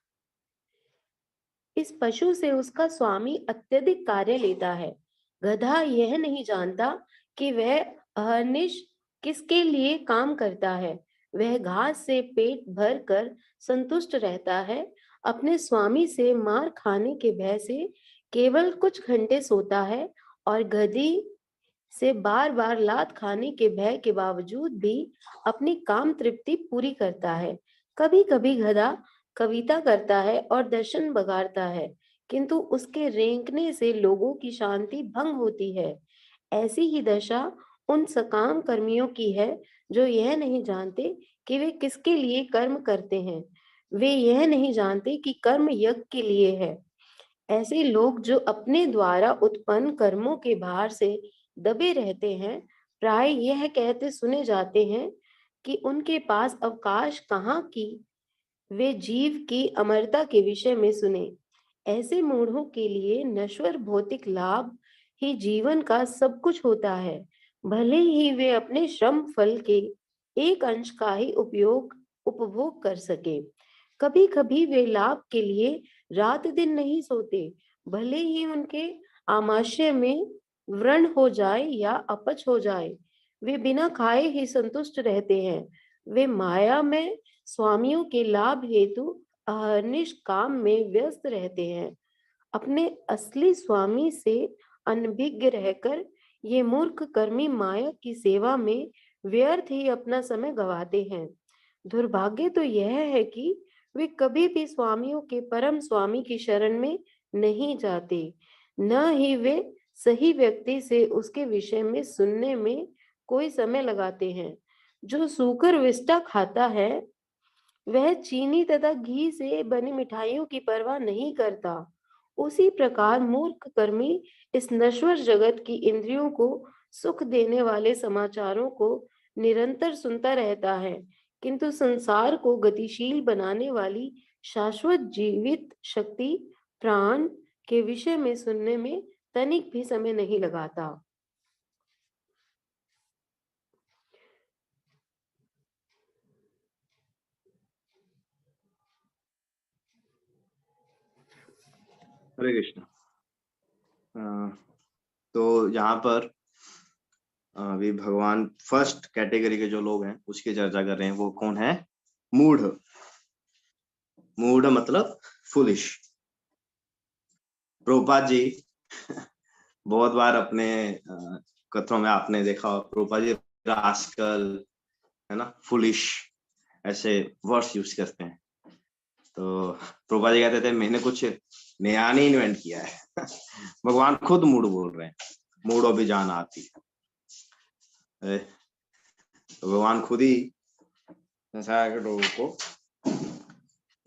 इस पशु से उसका स्वामी अत्यधिक कार्य लेता है। गधा यह नहीं जानता कि वह अहर्निश किसके लिए काम करता है। वह घास से पेट भर कर संतुष्ट रहता है। अपने स्वामी से मार खाने के भय से केवल कुछ घंटे सोता है और गधी से बार बार लात खाने के भय के बावजूद भी अपनी काम तृप्ति पूरी करता है। कभी कभी गधा कविता करता है और दर्शन बगाड़ता है, किंतु उसके रेंकने से लोगों की शांति भंग होती है। ऐसी ही दशा उन सकाम कर्मियों की है जो यह नहीं जानते कि वे किसके लिए कर्म करते हैं। वे यह नहीं जानते कि कर्म यज्ञ के लिए है। ऐसे लोग जो अपने द्वारा उत्पन्न कर्मों के भार से दबे रहते हैं, प्राय यह कहते सुने जाते हैं कि उनके पास अवकाश कहाँ की वे जीव की अमरता के विषय में सुने। ऐसे मूढ़ों के लिए नश्वर भौतिक लाभ ही जीवन का सब कुछ होता है, भले ही वे अपने श्रम फल के एक अंश का ही उपभोग कर सके। कभी कभी वे लाभ के लिए रात दिन नहीं सोते, भले ही उनके आमाशय में व्रण हो जाए या अपच हो जाए। वे बिना खाए ही संतुष्ट रहते हैं। वे माया में स्वामियों के लाभ हेतु अहर्निश काम में व्यस्त रहते हैं। अपने असली स्वामी से अनभिज्ञ रहकर ये मूर्ख कर्मी माया की सेवा में व्यर्थ ही अपना समय गंवाते हैं। दुर्भाग्य तो यह है कि वे कभी भी स्वामियों के परम स्वामी की शरण में नहीं जाते, न ही वे सही व्यक्ति से उसके विषय में सुनने में कोई समय लगाते हैं। जो सूकर विष्टा खाता है, वह चीनी तथा घी से बनी मिठाइयों की परवाह नहीं करता। उसी प्रकार मूर्ख कर्मी इस नश्वर जगत की इंद्रियों को सुख देने वाले समाचारों को निरंतर सुनता रहता है, किंतु संसार को गतिशील बनाने वाली शाश्वत जीवित शक्ति प्राण के विषय में सुनने में तनिक भी समय नहीं लगाता। हरे कृष्ण। तो यहाँ पर अभी भगवान फर्स्ट कैटेगरी के जो लोग हैं उसकी चर्चा कर रहे हैं। वो कौन है? मूढ़। मूढ़ मतलब फुलिश। प्रभुपाद जी बहुत बार अपने कथनों में आपने देखा, प्रभुपाद जी रास्कल, है ना, फुलिश, ऐसे वर्ड्स यूज करते हैं। तो प्रभुपाद जी कहते थे मैंने कुछ नया नहीं इन्वेंट किया है। भगवान खुद मूढ़ बोल रहे हैं, मूढ़ों भी जान आती है। तो भगवान खुद ही संसार के लोगों को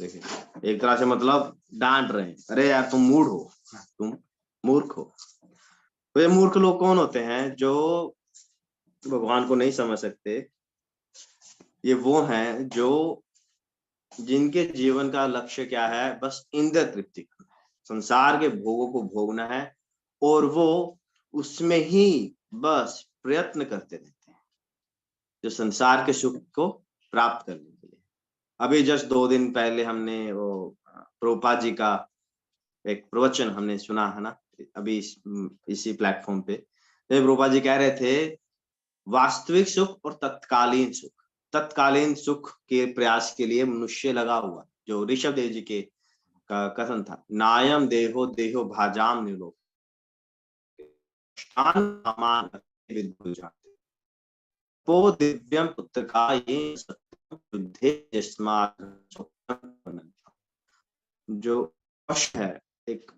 देखिए एक तरह से मतलब डांट रहे हैं, अरे यार तुम मूढ़ हो, तुम मूर्ख हो। तो ये मूर्ख लोग कौन होते हैं? जो भगवान को नहीं समझ सकते। ये वो हैं जो जिनके जीवन का लक्ष्य क्या है? बस इंद्रिय तृप्ति करना है, संसार के भोगों को भोगना है, और वो उसमें ही बस प्रयत्न करते रहते हैं जो संसार के सुख को प्राप्त करने के लिए। अभी जस्ट 2 दिन पहले हमने वो प्रभुपाद जी का एक प्रवचन हमने सुना है ना, अभी इसी प्लेटफॉर्म पे। तो प्रभुपाद जी कह रहे थे वास्तविक सुख और तत्कालीन सुख। तत्कालीन सुख के प्रयास के लिए मनुष्य लगा हुआ, जो ऋषभ देव जी के का कथन था, नायम देहो देहो भाजाम निलो वो दिव्यम पुत्र का ये जो पशु है, एक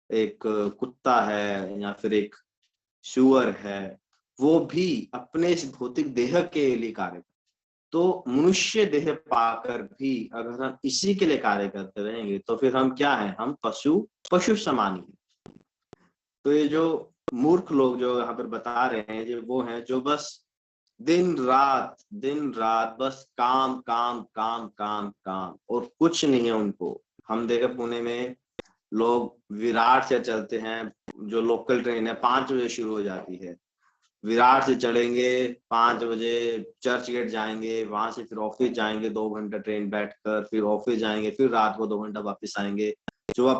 एक कुत्ता है या फिर एक सुअर है, वो भी अपने इस भौतिक देह के लिए कार्य, तो मनुष्य देह पाकर भी अगर हम इसी के लिए कार्य करते रहेंगे तो फिर हम क्या हैं? हम पशु समान ही हैं। तो ये जो मूर्ख लोग जो यहाँ पर बता रहे हैं, जो वो हैं जो बस दिन रात बस काम काम काम काम काम और कुछ नहीं है उनको। हम देखे पुणे में लोग विराट से चलते हैं, जो लोकल ट्रेन है 5 बजे शुरू हो जाती है, विराट से चढ़ेंगे 5 बजे, चर्च गेट जाएंगे, वहां से फिर ऑफिस जाएंगे 2 घंटा ट्रेन बैठकर, फिर ऑफिस जाएंगे, फिर रात को 2 घंटा वापस आएंगे, सुबह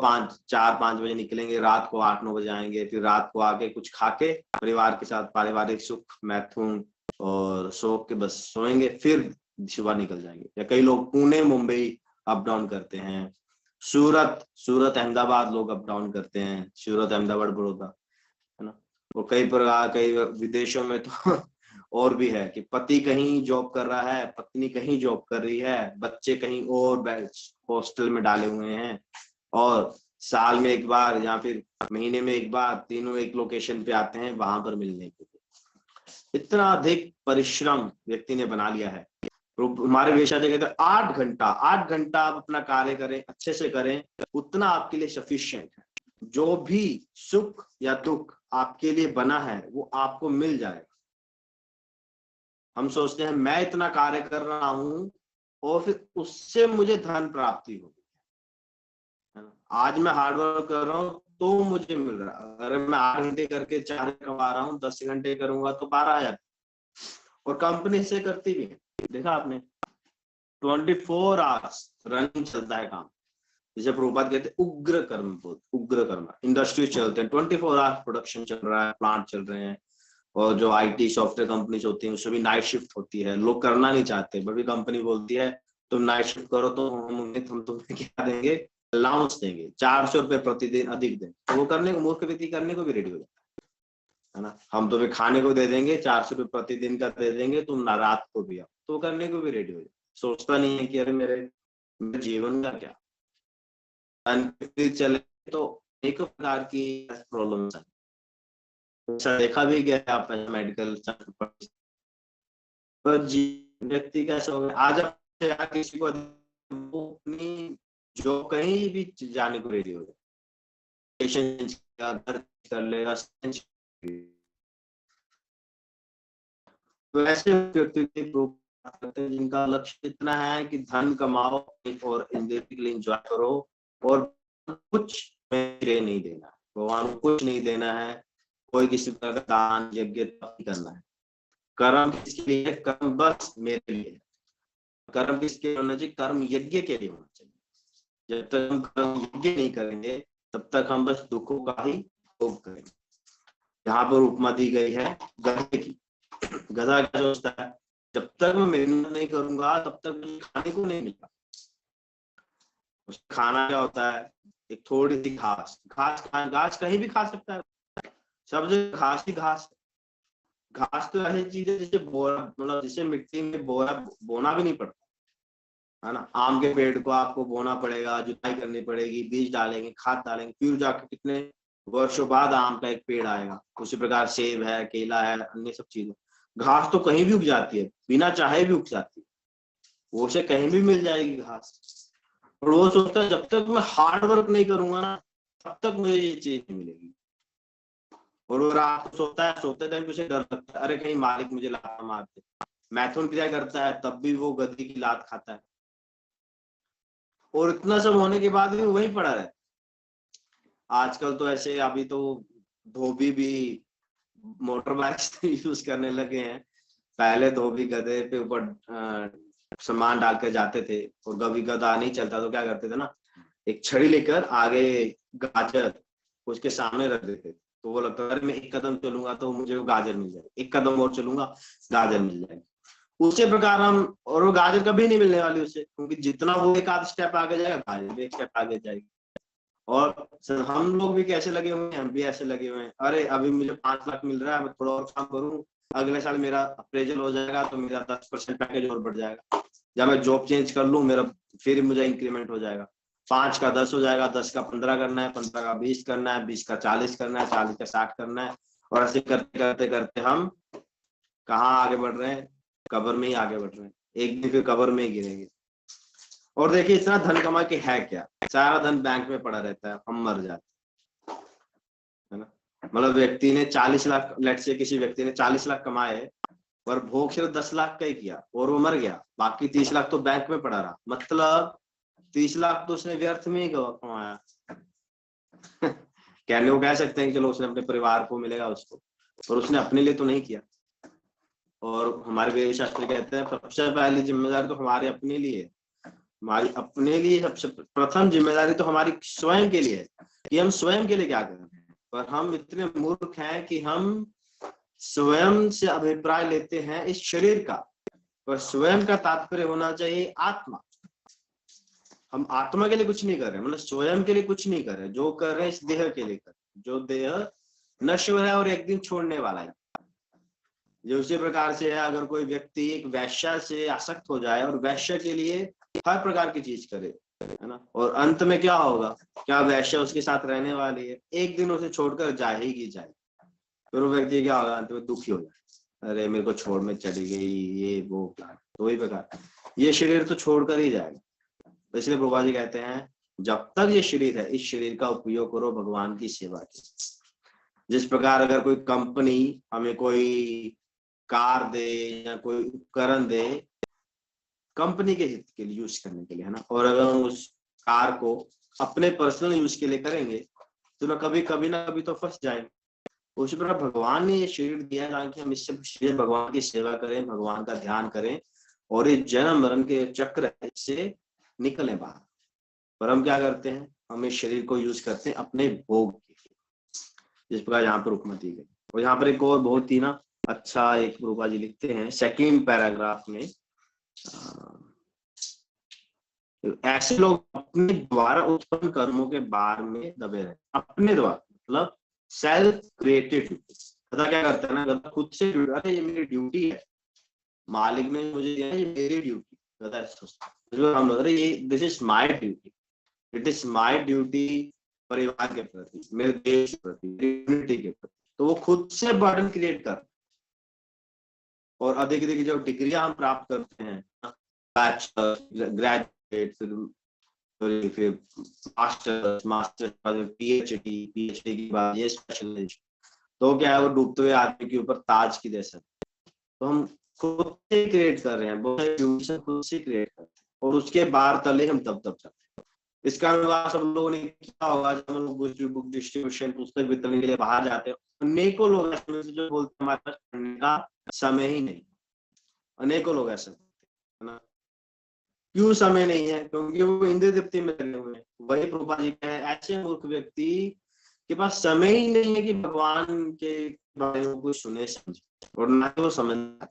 4-5 बजे निकलेंगे, रात को 8-9 बजे आएंगे, फिर रात को आके कुछ खाके परिवार के साथ पारिवारिक सुख मैथुन और सो के बस सोएंगे, फिर सुबह निकल जाएंगे। या कई लोग पुणे मुंबई अप डाउन करते हैं, सूरत अहमदाबाद लोग अप डाउन करते हैं, सूरत अहमदाबाद बड़ौदा, है ना। और कई विदेशों में तो और भी है कि पति कहीं जॉब कर रहा है, पत्नी कहीं जॉब कर रही है, बच्चे कहीं और हॉस्टल में डाले हुए हैं, और साल में एक बार या फिर महीने में एक बार तीनों एक लोकेशन पे आते हैं वहां पर मिलने के लिए। इतना अधिक परिश्रम व्यक्ति ने बना लिया है। तो हमारे वेशादी कहते हैं 8 घंटा आप अपना कार्य करें, अच्छे से करें, उतना आपके लिए सफिशिएंट है। जो भी सुख या दुख आपके लिए बना है वो आपको मिल जाएगा। हम सोचते हैं मैं इतना कार्य कर रहा हूं और फिर उससे मुझे धन प्राप्ति होगी, है ना। आज मैं हार्डवर्क कर रहा हूं तो मुझे मिल रहा है। अगर मैं 8 घंटे करके 4 कमा रहा हूँ, 10 घंटे करूंगा तो 12,000। और कंपनी से करती भी है, देखा आपने, 24 आवर्स रनिंग चलता है काम। जैसे प्रभुपाद कहते हैं उग्र कर्म, इंडस्ट्री चलते हैं, 24 आवर्स प्रोडक्शन चल रहा है, प्लांट चल रहे हैं। और जो आईटी सॉफ्टवेयर कंपनीज होती हैं उसमें भी नाइट शिफ्ट होती है, लोग करना नहीं चाहते, बड़ी कंपनी बोलती है तुम नाइट शिफ्ट करो तो हम तुम्हें क्या देंगे, अलाउंस देंगे, 400 रुपए प्रतिदिन अधिक दें। तो वो करने को, मूर्ख व्यक्ति करने को भी रेडी हो जाता है ना। हम तुम्हें खाने को दे देंगे, 400 रुपए प्रतिदिन का दे देंगे, तुम ना रात को भी आओ, तो करने को भी रेडी हो जाए। सोचता नहीं है कि अरे मेरे जीवन का क्या, चले तो एक प्रकार की प्रॉब्लम है। ऐसा देखा भी गया आप मेडिकल पर व्यक्ति कैसे हो गया आज आप किसी को अपनी जो कहीं भी जाने को रेडी हो गया, कर लेगा। तो ऐसे व्यक्ति जिनका लक्ष्य इतना है कि धन कमाओ और जिंदगी के लिए एंजॉय करो और कुछ नहीं देना, भगवान को कुछ नहीं देना है, कोई किसी तरह का दान यज्ञ नहीं करना है। कर्म किसके लिए? कर्म बस मेरे लिए। कर्म किसके होना चाहिए? कर्म यज्ञ के लिए होना चाहिए। जब तक हम कर्म यज्ञ नहीं करेंगे तब तक हम बस दुखों का ही भोग करेंगे। यहाँ पर उपमा दी गई है गधे की। गधा क्या सोचता है, जब तक मैं मेहनत नहीं करूंगा तब तक मुझे खाने को नहीं मिलता। खाना क्या होता है? एक थोड़ी सी घास कहीं भी खा सकता है, सब जगह घास ही घास। घास तो ऐसी चीज है जिसे बोरा, मतलब जिसे मिट्टी में बोना भी नहीं पड़ता, है ना। आम के पेड़ को आपको बोना पड़ेगा, जुताई करनी पड़ेगी, बीज डालेंगे, खाद डालेंगे, फिर जाकर कितने वर्षों बाद आम का एक पेड़ आएगा। उसी प्रकार सेब है, केला है, अन्य सब चीजें। घास तो कहीं भी उग जाती है, बिना चाहे भी उग जाती है, वो से कहीं भी मिल जाएगी घास। और वो सोचता है जब तक मैं हार्ड वर्क नहीं करूंगा ना तब तक मुझे ये चीज नहीं मिलेगी। और वो रात को सोते टाइम उसे डर लगता है, अरे कहीं मालिक मुझे लात मार दे। मैथुन क्रिया करता है तब भी वो गधी की लात खाता है, और इतना सब होने के बाद भी वही पड़ा रहता है। आजकल तो ऐसे, अभी तो धोबी भी मोटर बाइक यूज करने लगे हैं। पहले धोबी गधे पे ऊपर सामान डाल के जाते थे, और कभी गधा नहीं चलता तो क्या करते थे ना, एक छड़ी लेकर आगे गाजर उसके सामने रख देते, तो वो लगता है मैं एक कदम चलूंगा तो मुझे वो गाजर मिल जाएगी, एक कदम और चलूंगा गाजर मिल जाएगी। उसी प्रकार हम, और वो गाजर कभी नहीं मिलने वाली उसे, क्योंकि जितना वो एक आध स्टेप आगे जाएगा गाजर भी एक स्टेप आगे जाएगी। और हम लोग भी कैसे लगे हुए हैं, हम भी ऐसे लगे हुए हैं, अरे अभी मुझे 5 लाख मिल रहा है, मैं थोड़ा और काम करूं, अगले साल मेरा अप्रेजल हो जाएगा तो मेरा 10% पैकेज और बढ़ जाएगा, या मैं जॉब चेंज कर लूं, मेरा फिर मुझे इंक्रीमेंट हो जाएगा। 5 का 10 हो जाएगा, 10 का 15 करना है, 15 का 20 करना है, 20 का 40 करना है, 40 का 60 करना है, और ऐसे करते करते करते हम कहाँ आगे बढ़ रहे हैं? कब्र में ही आगे बढ़ रहे हैं। एक दिन फिर कब्र में ही गिरेंगे। और देखिए इतना धन कमा के है क्या? सारा धन बैंक में पड़ा रहता है, हम मर जाते है ना। मतलब व्यक्ति ने 40 लाख, लेट से किसी व्यक्ति ने 40 लाख कमाए और भोग सिर्फ 10 लाख का ही किया और वो मर गया, बाकी 30 लाख तो बैंक में पड़ा रहा। मतलब 30 लाख तो उसने व्यर्थ में ही कमाया। कहने को कह सकते हैं कि चलो उसने अपने परिवार को मिलेगा उसको, और उसने अपने लिए तो नहीं किया। और हमारे वेद शास्त्र कहते हैं सबसे पहली जिम्मेदारी तो हमारे अपने लिए है। हमारी अपने लिए सबसे प्रथम जिम्मेदारी तो हमारी स्वयं के लिए है कि हम स्वयं के लिए क्या करें। पर हम इतने मूर्ख हैं कि हम स्वयं से अभिप्राय लेते हैं इस शरीर का, पर स्वयं का तात्पर्य होना चाहिए आत्मा। हम आत्मा के लिए कुछ नहीं कर रहे, मतलब स्वयं के लिए कुछ नहीं कर रहे, जो कर रहे हैं इस देह के लिए कर रहे हैं। जो देह नश्वर है और एक दिन छोड़ने वाला है। जो उसी प्रकार से है, अगर कोई व्यक्ति एक वैश्या से आसक्त हो जाए और वैश्य के लिए हर प्रकार की चीज करे, है ना, और अंत में क्या होगा? क्या वैश्य उसके साथ रहने वाली है? एक दिन उसे छोड़कर जाएगी जाए, फिर वो व्यक्ति क्या होगा? अंत में दुखी हो जाए, अरे मेरे को छोड़ में चली गई, ये वो। तो वही प्रकार ये शरीर तो छोड़कर ही जाएगा। तो इसलिए प्रभुपाद जी कहते हैं जब तक ये शरीर है, इस शरीर का उपयोग करो भगवान की सेवा के। जिस प्रकार अगर कोई कंपनी हमें कोई कार दे या कोई उपकरण दे कंपनी के हित के लिए यूज करने के लिए, है ना, और अगर हम उस कार को अपने पर्सनल यूज के लिए करेंगे तो कभी ना कभी तो फंस जाएंगे। उसी प्रकार भगवान ने ये शरीर दिया ताकि हम इससे भगवान की सेवा करें, भगवान का ध्यान करें और इस जन्म मरण के चक्र से निकले बाहर। पर हम क्या करते हैं? हम इस शरीर को यूज करते हैं अपने भोग के लिए, जिस प्रकार यहाँ पर उपमा दी गई। और यहाँ पर एक और बहुत ही ना अच्छा एक रूपा जी लिखते हैं 2nd पैराग्राफ में, ऐसे लोग अपने द्वारा उत्पन्न कर्मों के बार में दबे रहे। अपने द्वारा मतलब सेल्फ क्रिएटेड। गधा क्या करता है ना, गधा खुद से, अरे ये मेरी ड्यूटी है, मालिक ने मुझे दिया, ये मेरी ड्यूटी। गधा सोचता है हम लोग, अरे ये this is my duty, it is my duty परिवार के प्रति, मेरे देश के प्रति, यूनिटी के प्रति। तो वो खुद से बर्डन क्रिएट कर। और अधिक अधिक जो डिग्रियां हम प्राप्त करते हैं, बैचलर, ग्रेजुएट, फिर मास्टर्स, पीएचडी के बाद ये स्पेशलाइजेशन, तो क्या है वो डूबते हुए आदमी के ऊपर ताज की जैसा। तो हम खुद से क्रिएट कर रहे हैं, बहुत सारे खुद से क्रिएट कर रहे हैं और उसके बाहर तले हम तब चलते हैं। इसका अनुवाद सब लोगों ने किया होगा। जब हम लोग बुक डिस्ट्रीब्यूशन, पुस्तक वितरण के लिए बाहर जाते हैं, अनेकों लोग ऐसे जो बोलते हैं हमारे पास पढ़ने का समय ही नहीं। अनेकों लोग ऐसे, है ना। क्यों समय नहीं है? क्योंकि वो इंद्रिय तृप्ति में लगे हुए हैं। वही प्रभुपाद जी कहे ऐसे मूर्ख व्यक्ति के पास समय ही नहीं है कि भगवान के बारे में कुछ सुने समझे, और ना ही वो समझना।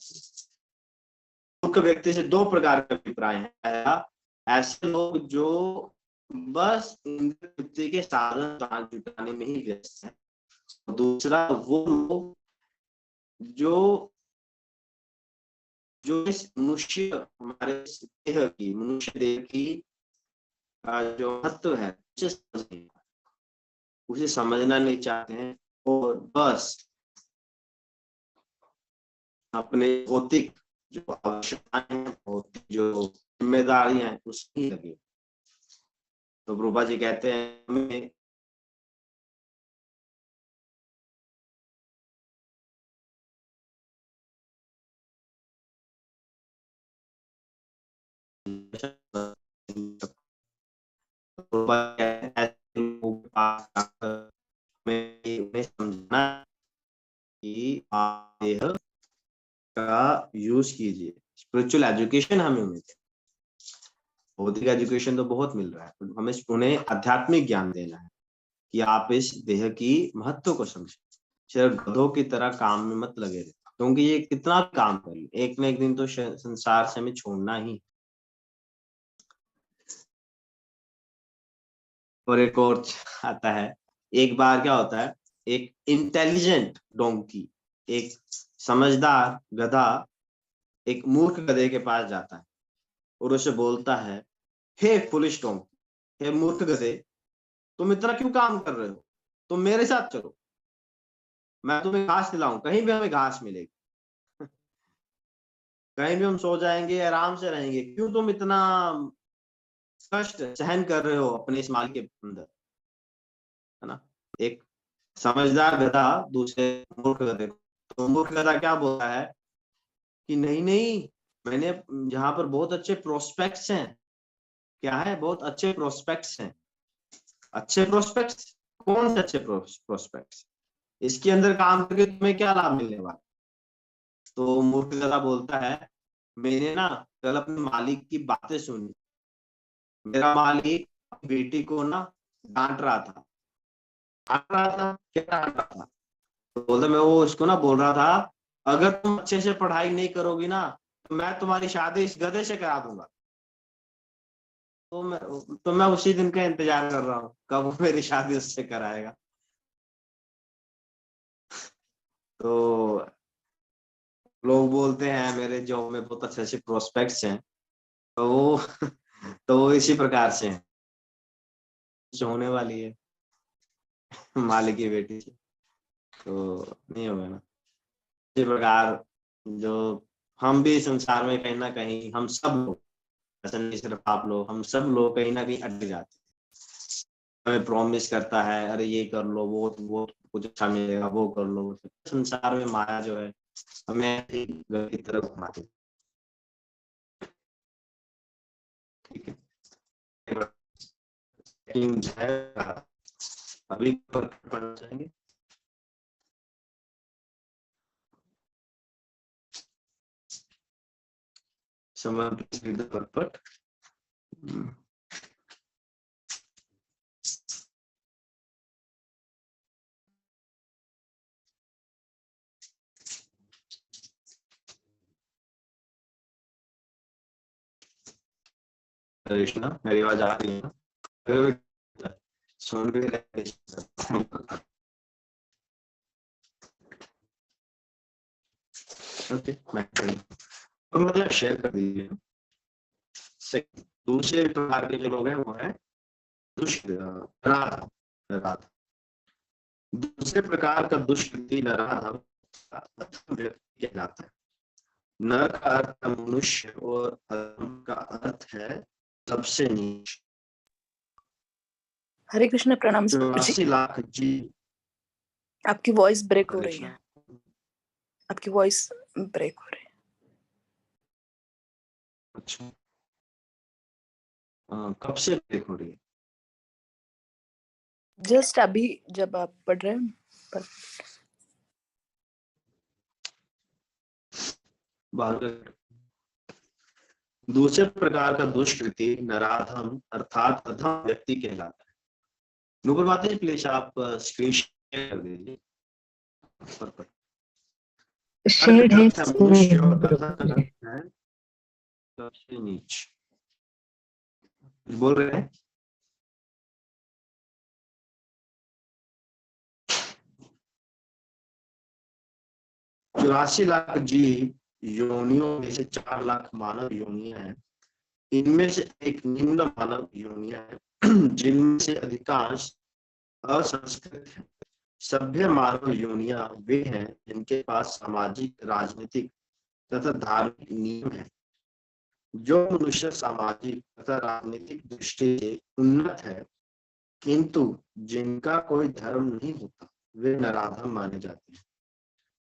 मूर्ख व्यक्ति से 2 प्रकार के अभिप्राय हैं। ऐसे लोग जो बस इंद्रिय तृप्ति के साधन जुटाने में ही व्यस्त है। दूसरा वो लोग जो इस मनुष्य, हमारे देह की, मनुष्य देह की जो महत्व है उसे समझना नहीं चाहते हैं और बस अपने भौतिक जो आवश्यकताएं हैं, भौतिक जो जिम्मेदारियां हैं उसकी लगे। तो प्रभुपा जी कहते हैं हमें समझना कि आप देह का यूज कीजिए। स्पिरिचुअल एजुकेशन हमें मिलती है, भौतिक एजुकेशन तो बहुत मिल रहा है, हमें उन्हें आध्यात्मिक ज्ञान देना है कि आप इस देह की महत्व को समझें। सिर्फ गधों की तरह काम में मत लगे रहे, क्योंकि ये कितना काम कर, एक न एक दिन तो संसार से हमें छोड़ना ही। और एक और आता है, एक बार क्या होता है, एक इंटेलिजेंट डोंकी, एक समझदार गधा एक मूर्ख गधे के पास जाता है और उसे बोलता है, हे फुलिश डोंकी, हे मूर्ख गधे, तुम इतना क्यों काम कर रहे हो, तुम मेरे साथ चलो, मैं तुम्हें घास दिलाऊं, कहीं भी हमें घास मिलेगी, कहीं भी हम सो जाएंगे, आराम से रहेंगे, क्यों तुम इतना कष्ट सहन कर रहे हो अपने इस माल के अंदर, है ना। एक समझदार गधा दूसरे मूर्ख गधे को, तो मूर्ख गधा क्या बोलता है कि नहीं नहीं, मैंने यहाँ पर बहुत अच्छे प्रोस्पेक्ट्स हैं, क्या है, बहुत अच्छे प्रोस्पेक्ट्स हैं। अच्छे प्रोस्पेक्ट्स, कौन से अच्छे प्रोस्पेक्ट्स, इसके अंदर काम करके तुम्हें क्या लाभ मिलने वाला। तो मूर्ख गधा बोलता है, मैंने ना कल अपने मालिक की बातें सुनी, मेरा मालिक अपनी बेटी को ना डांट रहा था, क्या डांट रहा था, तो बोलता मैं वो उसको ना बोल रहा था, अगर तुम अच्छे से पढ़ाई नहीं करोगी ना तो मैं तुम्हारी शादी इस गधे से करा दूंगा। तो मैं उसी दिन का इंतजार कर रहा हूँ, कब वो मेरी शादी उससे कराएगा। तो लोग बोलते हैं मेरे जॉब में बहुत अच्छे अच्छे प्रोस्पेक्ट्स हैं, तो वो तो वो इसी प्रकार से हैं, जो होने वाली है मालिक की बेटी से, तो नहीं होगा ना। इसी प्रकार जो हम भी संसार में कहीं ना कहीं, हम सब लोग, ऐसा नहीं सिर्फ आप लोग, हम सब लोग कहीं ना कहीं अटक जाते हैं। हमें प्रॉमिस करता है, अरे ये कर लो, वो कुछ अच्छा मिलेगा, वो कर लो। संसार में माया जो है हमें की तरफ घुमाती है। ठीक है, अभी पढ़ना चाहेंगे। Someone please read the purport. Krishna, मेरी आवाज आ रही है ना? सुन भी रहे? ओके, मैं मतलब शेयर कर दीजिए। दूसरे प्रकार के जो लोग हैं वो है दुष्ट राधा। दूसरे प्रकार का दुष्कृति राधा व्यक्ति कहलाता है। नर का अर्थ मनुष्य और अधम का अर्थ है सबसे नीच। हरे कृष्ण, प्रणाम। 84 लाख जीव। आपकी वॉइस ब्रेक हो रही है, आपकी वॉइस ब्रेक हो रही है। अच्छा, कब से ब्रेक हो रही है? जस्ट अभी जब आप पढ़ रहे हैं पर... दूसरे प्रकार का दुष्कृति नराधम अर्थात अधम व्यक्ति कहलाता है। नूपुर बात है, प्लीज आप स्क्रीन शेयर कर दीजिए। मनुष्य और अधम है सबसे नीच। बोल रहे हैं? चौरासी लाख जीव योनियों में से 4 लाख मानव योनियां हैं। इनमें से एक निम्न मानव योनियां हैं जिनमें से अधिकांश असंस्कृत है। सभ्य मानव योनियां वे हैं जिनके पास सामाजिक, राजनीतिक तथा धार्मिक नियम है। जो मनुष्य सामाजिक तथा राजनीतिक दृष्टि से उन्नत है किंतु जिनका कोई धर्म नहीं होता, वे नराधम माने जाते हैं।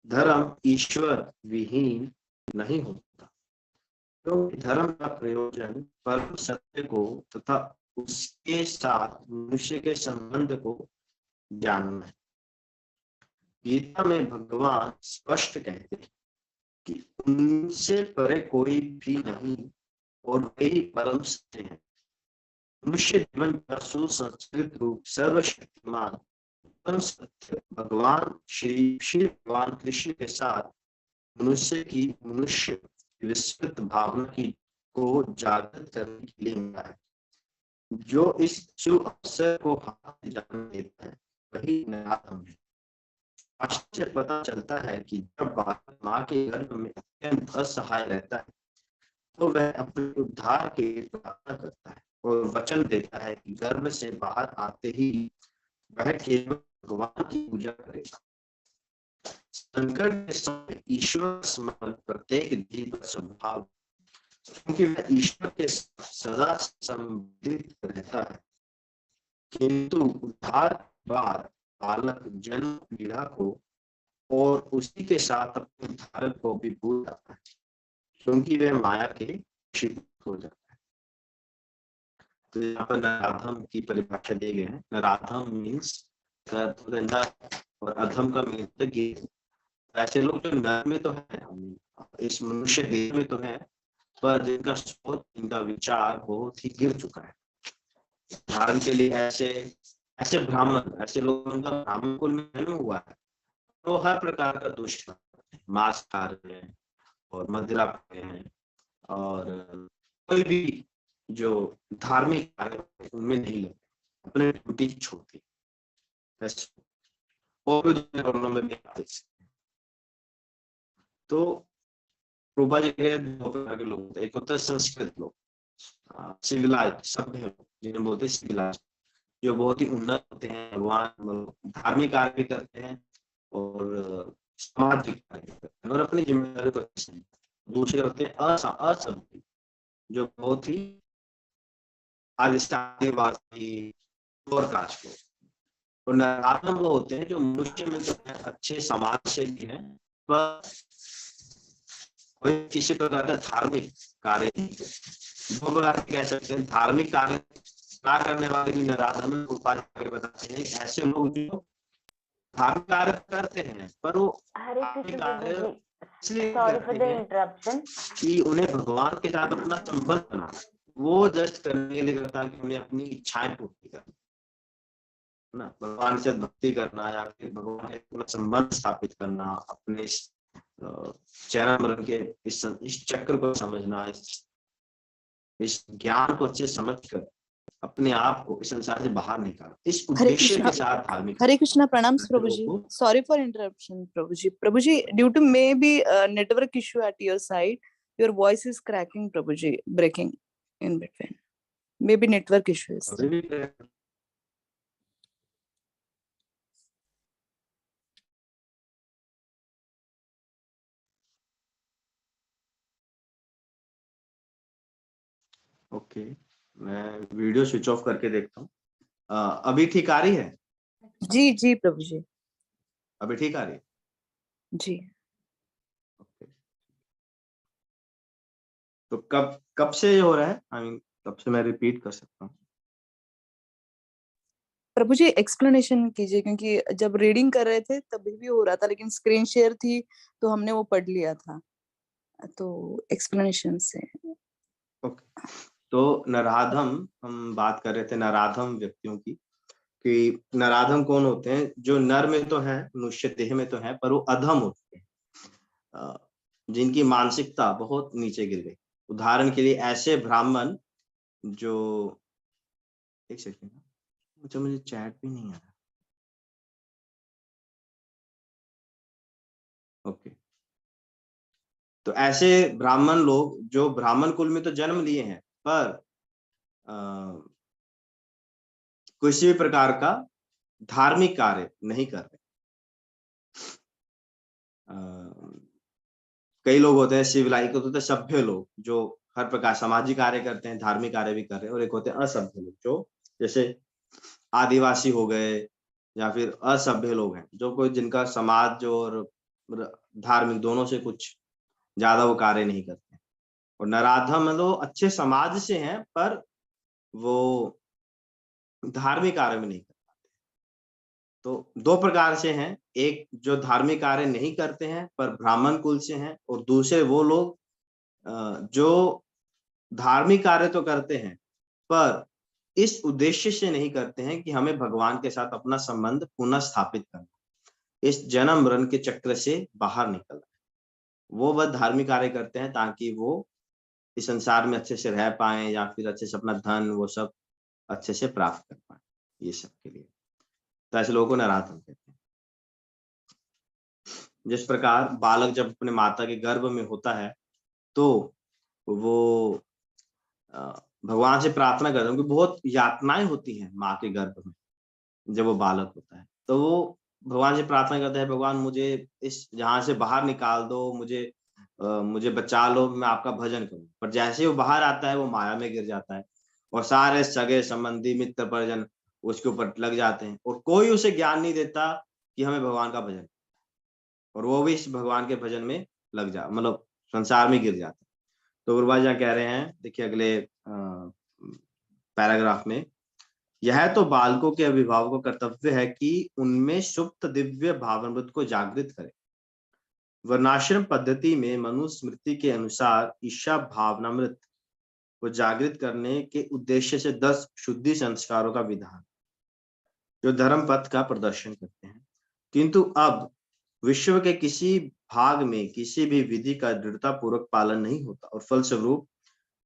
धर्म ईश्वर विहीन नहीं होता, क्योंकि धर्म का प्रयोजन परम सत्य को तथा उसके साथ मनुष्य के संबंध को जानना है। गीता में भगवान स्पष्ट कहते हैं कि उनसे परे कोई भी नहीं और वे ही परम सत्य है। मनुष्य जीवन का सुसंस्कृत रूप सर्वशक्तिमान परम सत्य भगवान श्री भगवान कृष्ण के साथ मनुष्य विस्तृत भावना की को जागृत करने के लिए मिला है। जो इस शुभ अवसर को हाथ जाने देता है वही नराधम है। से पता चलता है कि जब बालक माँ के गर्भ में अत्यंत असहाय रहता है तो वह अपने उद्धार के लिए प्रार्थना करता है और वचन देता है कि गर्भ से बाहर आते ही वह केवल भगवान की पूजा करेगा। संकट के समय ईश्वर स्मरण प्रत्येक जीव का स्वभाव, क्योंकि वह ईश्वर के सदा संबंधित रहता है। किंतु उद्धार बाद बालक जन्म पीड़ा को और उसी के साथ अपने धारक को भी भूल जाता है, क्योंकि वह माया के वशीभूत हो जाता है। तो यहाँ पर नराधम की परिभाषा दी गई है। नराधम मीन्स नर और अधम का मीन्स गिर। ऐसे लोग जो नर में तो है, इस मनुष्य देह में तो है, पर जिनका सोच, इनका विचार बहुत ही गिर चुका है। उदाहरण के लिए ऐसे ब्राह्मण, ऐसे लोगों का ब्राह्मण कुल में जन्म हुआ है तो हर प्रकार का दुष्ट मांस खा रहे हैं और मदिरा पी रहे हैं और कोई भी जो धार्मिक कार्य उनमें नहीं लगे, अपने ड्यूटी छोड़ती। और में भी आते। तो रूपा जी के दो प्रकार के लोग होते हैं। एक होता है संस्कृत लोग, सिविलाइज सभ्य लोग, जिन्हें बोलते हैं सिविलाइज, जो बहुत ही उन्नत होते हैं, भगवान धार्मिक कार्य भी करते हैं और सामाजिक कार्य करते हैं और अपनी जिम्मेदारी को अच्छे से। दूसरे होते हैं असभ्य, जो बहुत ही आदिवासी और कास्ट लोग। और नराधम वो होते हैं जो मनुष्य में तो है, अच्छे समाज से भी है, पर कोई किसी प्रकार का धार्मिक कार्य नहीं करते। दो प्रकार कह सकते हैं, धार्मिक कार्य ना करने वाले भी नराधम उपाय बताते हैं। ऐसे लोग जो धार्मिक कार्य करते हैं पर वो हरे कृष्ण प्रभु जी, इसलिए सॉरी फॉर द करते हैं इंटरप्शन कि उन्हें भगवान के साथ अपना संबंध बना, वो जस्ट करने के लिए करता है कि उन्हें अपनी इच्छाएं पूर्ति करना ना, भगवान से भक्ति करना या फिर भगवान के अपना संबंध स्थापित करना, अपने चरण मरण के इस चक्र को समझना, इस ज्ञान को अच्छे समझ कर अपने आप को इस संसार से बाहर निकालना, इस उद्देश्य के साथ धार्मिक। हरे कृष्णा, प्रणाम प्रभु जी, सॉरी फॉर इंटरप्शन प्रभु जी। प्रभु जी, due to maybe network issue at your side, your voice is cracking प्रभु जी, breaking in between, maybe network issue is. Okay, मैं वीडियो स्विच ऑफ करके देखता हूँ। अभी ठीक आ रही है? जी जी प्रभु जी, अभी ठीक आ रही है जी। ओके। तो कब से हो रहा है? आई मीन कब से मैं रिपीट कर सकता हूँ? प्रभु जी एक्सप्लेनेशन कीजिए, क्योंकि जब रीडिंग कर रहे थे तभी भी हो रहा था, लेकिन स्क्रीन शेयर थी तो हमने वो पढ़ लिया था, तो एक्सप्लेनेशन से। ओके, तो नराधम, हम बात कर रहे थे नराधम व्यक्तियों की, कि नराधम कौन होते हैं? जो नर में तो है, मनुष्य देह में तो है, पर वो अधम होते हैं, जिनकी मानसिकता बहुत नीचे गिर गई। उदाहरण के लिए ऐसे ब्राह्मण जो, एक सेकंड, मुझे चैट भी नहीं आ रहा। ओके, तो ऐसे ब्राह्मण लोग जो ब्राह्मण कुल में तो जन्म लिए हैं, पर किसी भी प्रकार का धार्मिक कार्य नहीं कर रहे। कई लोग होते हैं सिविलाइज, होते हैं सभ्य लोग जो हर प्रकार सामाजिक कार्य करते हैं, धार्मिक कार्य भी कर रहे हैं, और एक होते हैं असभ्य लोग जो जैसे आदिवासी हो गए या फिर असभ्य लोग हैं, जो कोई जिनका समाज और धार्मिक दोनों से कुछ ज्यादा वो कार्य नहीं करते हैं। और नराधम लोग अच्छे समाज से हैं पर वो धार्मिक कार्य में नहीं कर पाते। तो दो प्रकार से हैं, एक जो धार्मिक कार्य नहीं करते हैं पर ब्राह्मण कुल से हैं, और दूसरे वो लोग जो धार्मिक कार्य तो करते हैं पर इस उद्देश्य से नहीं करते हैं कि हमें भगवान के साथ अपना संबंध पुनः स्थापित करना, इस जन्म मरण के चक्र से बाहर निकलना। वो बस धार्मिक कार्य करते हैं ताकि वो इस संसार में अच्छे से रह पाए या फिर अच्छे से अपना धन वो सब अच्छे से प्राप्त कर पाए, ये सब के लिए। तो ऐसे लोगों को नराधम कहते हैं। जिस प्रकार बालक जब अपने माता के गर्भ में होता है तो वो भगवान से प्रार्थना करते हैं, उनकी बहुत यातनाएं होती हैं माँ के गर्भ में जब वो बालक होता है, तो वो भगवान से प्रार्थना करता है, भगवान मुझे इस जहां से बाहर निकाल दो, मुझे बचा लो, मैं आपका भजन करूं। पर जैसे ही वो बाहर आता है वो माया में गिर जाता है और सारे सगे संबंधी मित्र परिजन उसके ऊपर लग जाते हैं और कोई उसे ज्ञान नहीं देता कि हमें भगवान का भजन, और वो भी इस भगवान के भजन में लग जा मतलब संसार में गिर जाता है। तो गुरुबाज यहाँ कह रहे हैं, देखिए अगले पैराग्राफ में, यह तो बालकों के अभिभावकों का कर्तव्य है कि उनमें सुप्त दिव्य भावामृत को जागृत करें। वर्णाश्रम पद्धति में मनुस्मृति के अनुसार ईशा भावनामृत को जागृत करने के उद्देश्य से 10 शुद्धि संस्कारों का विधान, जो धर्म पथ का प्रदर्शन करते हैं। किंतु अब विश्व के किसी भाग में किसी भी विधि का दृढ़ता पूर्वक पालन नहीं होता और फलस्वरूप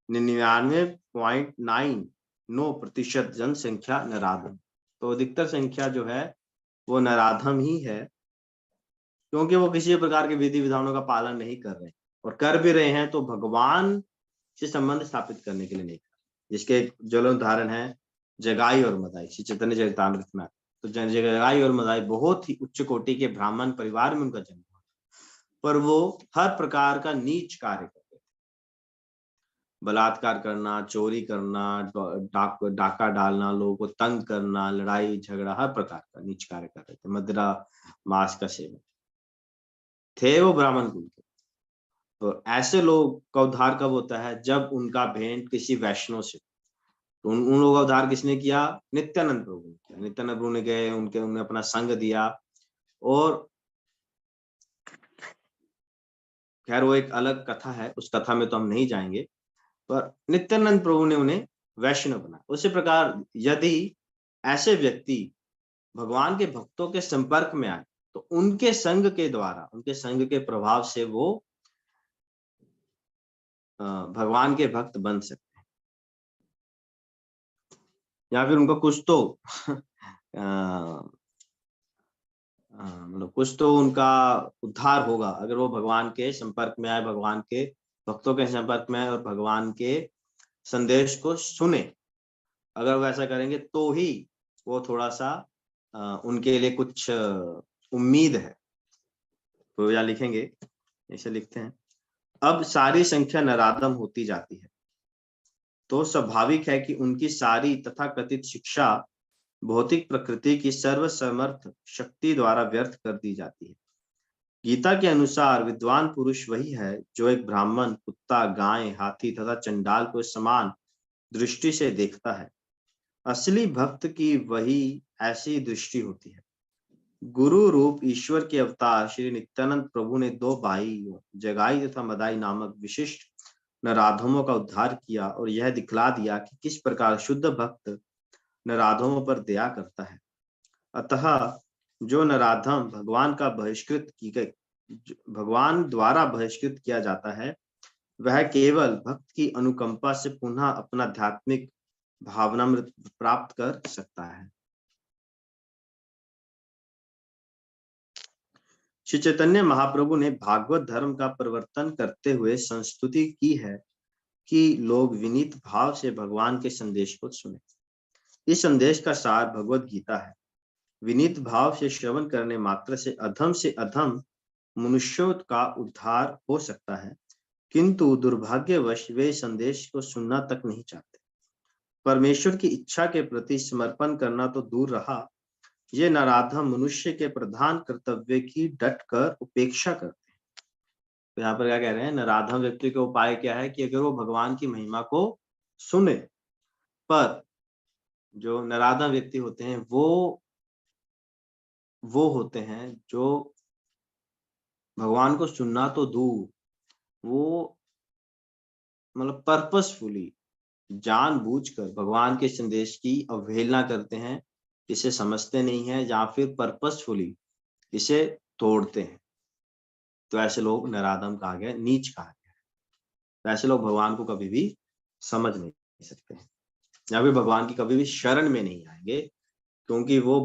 99.99% जनसंख्या नराधम। तो अधिकतर संख्या जो है वो नराधम ही है, क्योंकि वो किसी प्रकार के विधि विधानों का पालन नहीं कर रहे हैं, और कर भी रहे हैं तो भगवान से संबंध स्थापित करने के लिए नहीं कर रहे। जिसके ज्वलन उदाहरण है जगाई और मदाई, श्री चैतन्य चरितामृत में। तो जगाई और मदाई बहुत ही उच्च कोटि के ब्राह्मण परिवार में उनका जन्म हुआ, पर वो हर प्रकार का नीच कार्य करते थे। बलात्कार करना, चोरी करना, डाका डालना, लोगों को तंग करना, लड़ाई झगड़ा, हर प्रकार का नीच कार्य कर रहे थे। मदिरा मांस का सेवन थे वो ब्राह्मण कुल के। तो ऐसे लोग का उद्धार कब होता है? जब उनका भेंट किसी वैष्णव से। तो उन लोगों का उद्धार किसने किया? नित्यानंद प्रभु ने किया। नित्यानंद प्रभु ने गए, उन्हें अपना संग दिया, और खैर वो एक अलग कथा है, उस कथा में तो हम नहीं जाएंगे, पर नित्यानंद प्रभु ने उन्हें वैष्णव बनाया। उसी प्रकार यदि ऐसे व्यक्ति भगवान के भक्तों के संपर्क में आए तो उनके संग के द्वारा, उनके संग के प्रभाव से वो भगवान के भक्त बन सकते हैं, या फिर उनका कुछ तो मतलब कुछ तो उनका उद्धार होगा अगर वो भगवान के संपर्क में आए, भगवान के भक्तों के संपर्क में आए और भगवान के संदेश को सुने। अगर वो ऐसा करेंगे तो ही वो थोड़ा सा उनके लिए कुछ उम्मीद है। तो यहाँ लिखेंगे, ऐसे लिखते हैं, अब सारी संख्या नराधम होती जाती है तो स्वाभाविक है कि उनकी सारी तथाकथित शिक्षा भौतिक प्रकृति की सर्वसमर्थ शक्ति द्वारा व्यर्थ कर दी जाती है। गीता के अनुसार विद्वान पुरुष वही है जो एक ब्राह्मण, कुत्ता, गाय, हाथी तथा चंडाल को समान दृष्टि से देखता है। असली भक्त की वही ऐसी दृष्टि होती है। गुरु रूप ईश्वर के अवतार श्री नित्यानंद प्रभु ने 2 भाइयों जगाई तथा मदाई नामक विशिष्ट नराधमों का उद्धार किया और यह दिखला दिया कि किस प्रकार शुद्ध भक्त नराधमों पर दया करता है। अतः जो नराधम भगवान द्वारा बहिष्कृत किया जाता है, वह केवल भक्त की अनुकंपा से पुनः अपना आध्यात्मिक भावनामृत प्राप्त कर सकता है। श्री चैतन्य महाप्रभु ने भागवत धर्म का प्रवर्तन करते हुए संस्तुति की है कि लोग विनीत भाव से भगवान के संदेश को सुने। इस संदेश का सार भगवत गीता है। विनीत भाव से श्रवण करने मात्र से अधम मनुष्यों का उद्धार हो सकता है, किंतु दुर्भाग्यवश वे संदेश को सुनना तक नहीं चाहते। परमेश्वर की इच्छा के प्रति समर्पण करना तो दूर रहा, ये नराधम मनुष्य के प्रधान कर्तव्य की डटकर उपेक्षा करते हैं। तो यहाँ पर क्या कह रहे हैं? नराधम व्यक्ति का उपाय क्या है कि अगर वो भगवान की महिमा को सुने, पर जो नराधम व्यक्ति होते हैं वो होते हैं जो भगवान को सुनना तो दूर, वो मतलब पर्पसफुली जानबूझकर भगवान के संदेश की अवहेलना करते हैं, इसे समझते नहीं है, या फिर पर्पसफुली इसे तोड़ते हैं। तो ऐसे लोग नराधम कहा गया, नीच कहा गया। तो ऐसे लोग भगवान को कभी भी समझ नहीं सकते हैं, या फिर भगवान की कभी भी शरण में नहीं आएंगे, क्योंकि वो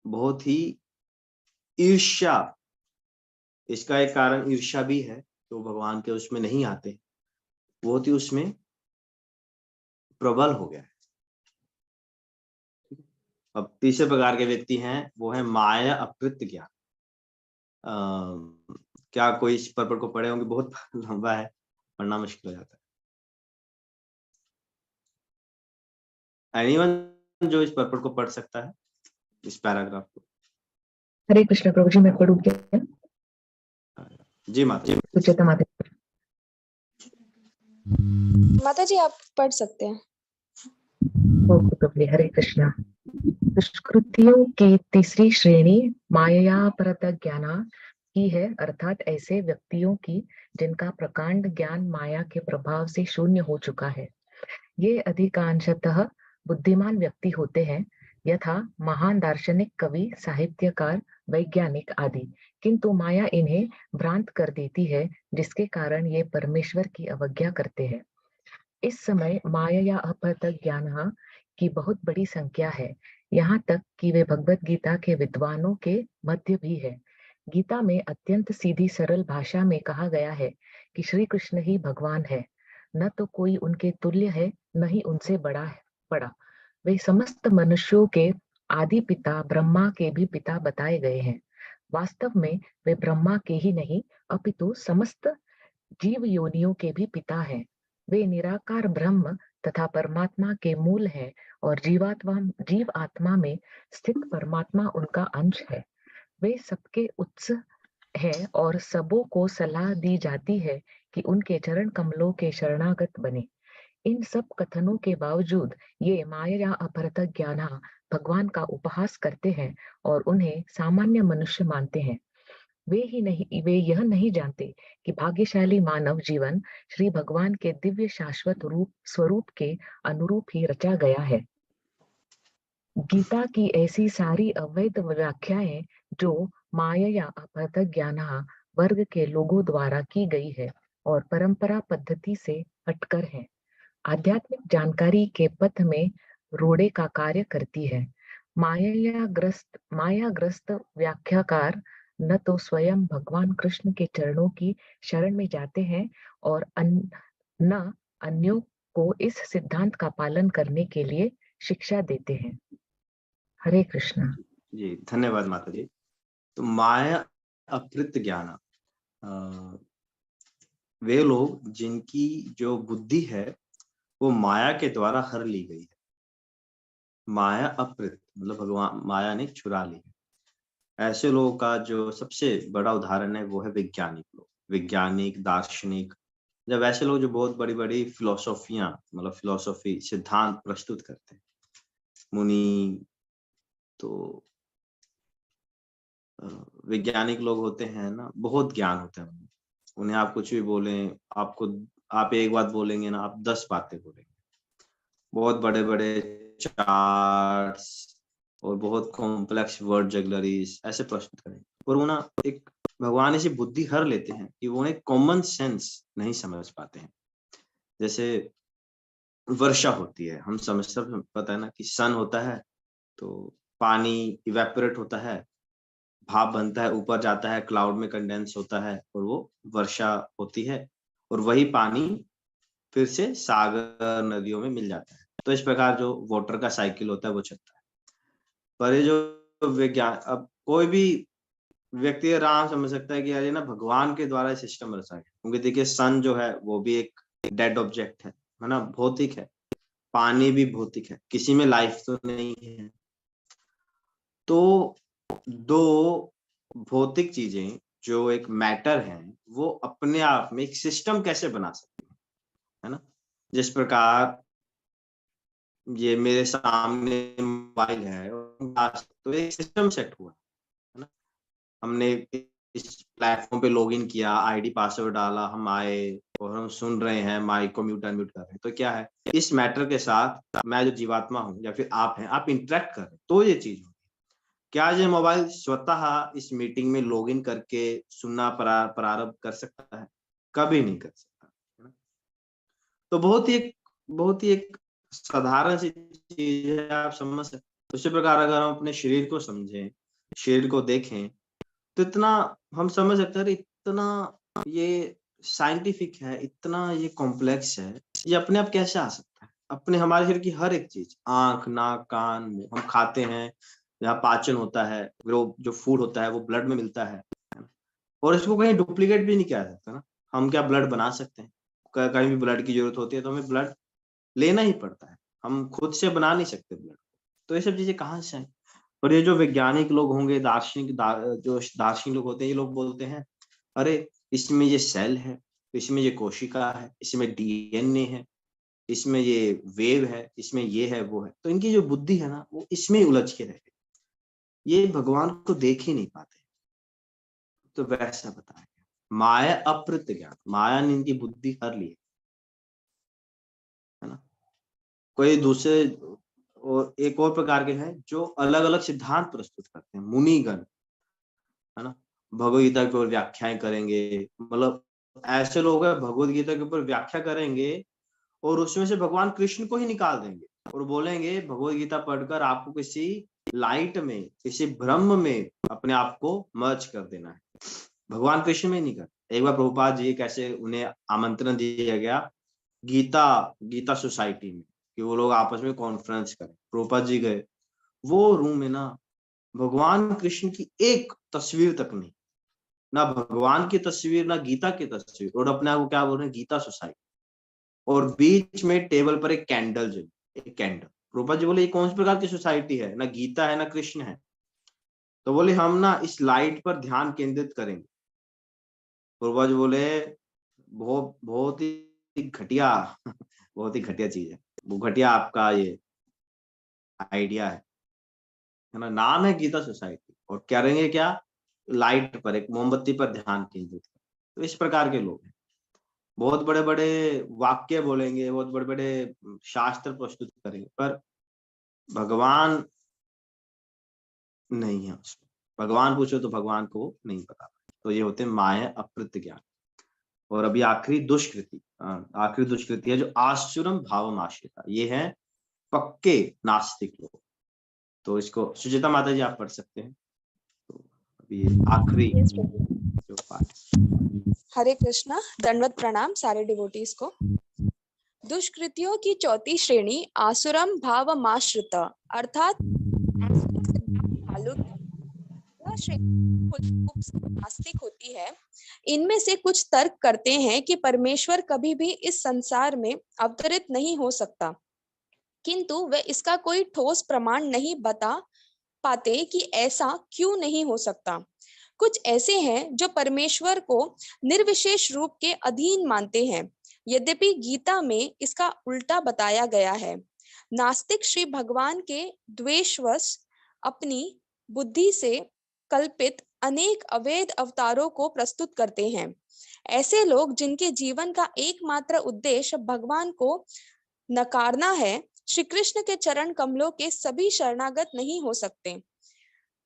बहुत ही ईर्ष्या, इसका एक कारण ईर्ष्या भी है, तो भगवान के उसमें नहीं आते। बहुत ही उसमें प्रबल हो गया है। अब तीसरे प्रकार के व्यक्ति हैं, वो है माया अपृत ज्ञान। क्या कोई इस पर्पट को पढ़े होंगे? बहुत लंबा है, पढ़ना मुश्किल हो जाता है। एनीवन जो इस पर्पट को पढ़ सकता है, इस पैराग्राफ को? हरे कृष्ण प्रभु जी, मैं पढ़ूं क्या? जी माता जी। सुचेता माता। माता जी आप पढ़ सकते हैं। ओके प्रभु जी, हरे कृष्णा। दुष्कृतियों की तीसरी श्रेणी माया परत ज्ञाना की है, अर्थात ऐसे व्यक्तियों की जिनका प्रकांड ज्ञान माया के प्रभाव से शून्य हो चुका है। ये अधिकांशतः बुद्धिमान व्यक्ति होते हैं, यथा महान दार्शनिक, कवि, साहित्यकार, वैज्ञानिक आदि, किंतु माया इन्हें भ्रांत कर देती है, जिसके कारण ये परमेश्वर की अवज्ञा करते हैं। इस समय माया या अपहत ज्ञान की बहुत बड़ी संख्या है, यहाँ तक कि वे भगवत गीता के विद्वानों के मध्य भी है। गीता में अत्यंत सीधी सरल भाषा में कहा गया है कि श्री कृष्ण ही भगवान है, न तो कोई उनके तुल्य है, न ही उनसे बड़ा। वे समस्त मनुष्यों के आदि पिता, ब्रह्मा के भी पिता बताए गए हैं। वास्तव में वे ब्रह्मा के ही नहीं, अपितु समस्त जीव योनियों के भी पिता हैं। वे निराकार ब्रह्म तथा परमात्मा के मूल हैं और जीव आत्मा में स्थित परमात्मा उनका अंश है। वे सबके उत्स है और सबों को सलाह दी जाती है कि उनके चरण कमलों के शरणागत बने। इन सब कथनों के बावजूद ये माया या अपहृत ज्ञान भगवान का उपहास करते हैं और उन्हें सामान्य मनुष्य मानते हैं। वे यह नहीं जानते कि भाग्यशाली मानव जीवन श्री भगवान के दिव्य शाश्वत स्वरूप के अनुरूप ही रचा गया है। गीता की ऐसी सारी अवैध व्याख्याएं जो माया या अपहृत ज्ञान वर्ग के लोगों द्वारा की गई है और परंपरा पद्धति से हटकर है, आध्यात्मिक जानकारी के पथ में रोड़े का कार्य करती है। मायाग्रस्त व्याख्याकार न तो स्वयं भगवान कृष्ण के चरणों की शरण में जाते हैं और न अन्यों को इस सिद्धांत का पालन करने के लिए शिक्षा देते हैं। हरे कृष्णा। जी धन्यवाद माता जी। तो माया अपृत ज्ञान, वे लोग जिनकी जो बुद्धि है वो माया के द्वारा हर ली गई है। माया अपृत मतलब भगवान माया ने चुरा ली है। ऐसे लोगों का जो सबसे बड़ा उदाहरण है वो है वैज्ञानिक लोग, वैज्ञानिक, दार्शनिक। जब ऐसे लोग जो बहुत बड़ी बड़ी फिलोसॉफियां मतलब फिलोसॉफी सिद्धांत प्रस्तुत करते हैं, मुनि तो वैज्ञानिक लोग होते हैं ना, बहुत ज्ञान होता है उन्हें। आप कुछ भी बोलें, आप एक बात बोलेंगे ना, आप 10 बातें बोलेंगे। बहुत बड़े बड़े चार्ट्स और बहुत कॉम्प्लेक्स वर्ड जगलरीज ऐसे प्रस्तुत करेंगे, और वो ना एक भगवान ऐसी बुद्धि हर लेते हैं कि वो उन्हें कॉमन सेंस नहीं समझ पाते हैं। जैसे वर्षा होती है, हम समझते पता है ना कि सन होता है तो पानी इवेपोरेट होता है, भाप बनता है, ऊपर जाता है, क्लाउड में कंडेंस होता है और वो वर्षा होती है, और वही पानी फिर से सागर नदियों में मिल जाता है। तो इस प्रकार जो वाटर का साइकिल होता है वो चलता है। पर ये जो विज्ञान, अब कोई भी व्यक्ति आराम समझ सकता है कि यार ये ना भगवान के द्वारा सिस्टम रचा है, क्योंकि देखिए सन जो है वो भी एक डेड ऑब्जेक्ट है ना, भौतिक है। पानी भी भौतिक है, किसी में लाइफ तो नहीं है। तो दो भौतिक चीजें जो एक मैटर है वो अपने आप में एक सिस्टम कैसे बना सकती है ना। जिस प्रकार ये मेरे सामने मोबाइल है तो एक सिस्टम सेट हुआ है ना। हमने इस प्लेटफॉर्म पे लॉगिन किया, आईडी पासवर्ड डाला, हम आए और हम सुन रहे हैं, माइक को म्यूट अनम्यूट कर रहे हैं। तो क्या है, इस मैटर के साथ मैं जो जीवात्मा हूँ या फिर आप हैं, आप इंटरेक्ट कर रहे हैं, तो ये चीज होगी। क्या ये मोबाइल स्वतः इस मीटिंग में लॉगिन करके सुनना प्रारंभ कर सकता है? कभी नहीं कर सकता। तो बहुत ही एक साधारण सी चीज है, आप समझ सकते। उसी प्रकार अगर हम अपने शरीर को समझें, शरीर को देखें, तो इतना हम समझ सकते हैं, इतना ये साइंटिफिक है, इतना ये कॉम्प्लेक्स है, ये अपने आप कैसे आ सकता है? अपने हमारे शरीर की हर एक चीज, आंख, नाक, कान, मुंह, हम खाते हैं, यहाँ पाचन होता है, जो फूड होता है वो ब्लड में मिलता है ना? और इसको कहीं डुप्लीकेट भी नहीं किया जा सकता ना। हम क्या ब्लड बना सकते हैं? कहीं भी ब्लड की जरूरत होती है तो हमें ब्लड लेना ही पड़ता है, हम खुद से बना नहीं सकते ब्लड। तो ये सब चीजें कहाँ से आई? और ये जो वैज्ञानिक लोग होंगे, जो दार्शनिक लोग होते हैं, ये लोग बोलते हैं अरे इसमें ये सेल है, इसमें ये कोशिका है, इसमें डीएनए है, इसमें ये वेव है, इसमें ये है वो है। तो इनकी जो बुद्धि है ना, वो इसमें ही उलझ के रह गई, ये भगवान को देख ही नहीं पाते। तो वैसा बताया गया, माया अप्रत ज्ञान, माया ने इनकी बुद्धि हर ली है ना। कोई दूसरे और एक और प्रकार के हैं जो अलग अलग सिद्धांत प्रस्तुत करते हैं, मुनिगण है ना, भगवद गीता के ऊपर व्याख्याएं करेंगे। मतलब ऐसे लोग हैं भगवद गीता के ऊपर व्याख्या करेंगे और उसमें से भगवान कृष्ण को ही निकाल देंगे और बोलेंगे भगवद गीता पढ़कर आपको किसी लाइट में, किसी ब्रह्म में अपने आप को मर्ज कर देना है, भगवान कृष्ण में नहीं कर। एक बार प्रभुपाद जी कैसे उन्हें आमंत्रण दिया गया गीता सोसाइटी में कि वो लोग आपस में कॉन्फ्रेंस करें, प्रभुपाद जी गए, वो रूम में ना भगवान कृष्ण की एक तस्वीर तक नहीं, ना भगवान की तस्वीर, ना गीता की तस्वीर, और अपने आप को क्या बोल रहे हैं, गीता सोसाइटी। और बीच में टेबल पर एक कैंडल जली, एक कैंडल। प्रभुपाद जी बोले ये कौन सी प्रकार की सोसाइटी है, ना गीता है ना कृष्ण है। तो बोले हम ना इस लाइट पर ध्यान केंद्रित करेंगे। प्रभुपाद जी बोले बहुत ही घटिया बहुत ही घटिया चीज है, वो घटिया आपका ये आइडिया है ना। नाम है गीता सोसाइटी और करेंगे क्या, लाइट पर, एक मोमबत्ती पर ध्यान केंद्रित कर। तो इस प्रकार के लोग हैं, बहुत बड़े बड़े वाक्य बोलेंगे, बहुत बड़े बड़े शास्त्र प्रस्तुत करेंगे, पर भगवान नहीं है उसमें। भगवान पूछो तो भगवान को नहीं पता। तो ये होते हैं माया अप्रत ज्ञान। और अभी आखिरी दुष्कृति है जो आसुरम भावम आश्रिता, ये है पक्के नास्तिक लोग। तो इसको सुचिता माता जी आप पढ़ सकते हैं। तो अभी आखिरी जो पाठ। हरे कृष्णा, दंडवत प्रणाम सारे डिवोटीज को। दुष्कृतियों की चौथी श्रेणी आसुरम भावमाश्रित अर्थात नास्तिक होती है। इनमें से कुछ तर्क करते हैं कि परमेश्वर कभी भी इस संसार में अवतरित नहीं हो सकता, किंतु वे इसका कोई ठोस प्रमाण नहीं बता पाते कि ऐसा क्यों नहीं हो सकता। कुछ ऐसे हैं जो परमेश्वर को निर्विशेष रूप के अधीन मानते हैं, यद्यपि गीता में इसका उल्टा बताया गया है। नास्तिक श्री भगवान के द्वेषवश अपनी बुद्धि से कल्पित अनेक अवैध अवतारों को प्रस्तुत करते हैं। ऐसे लोग जिनके जीवन का एकमात्र उद्देश्य भगवान को नकारना है, श्री कृष्ण के चरण कमलों के सभी शरणागत नहीं हो सकते।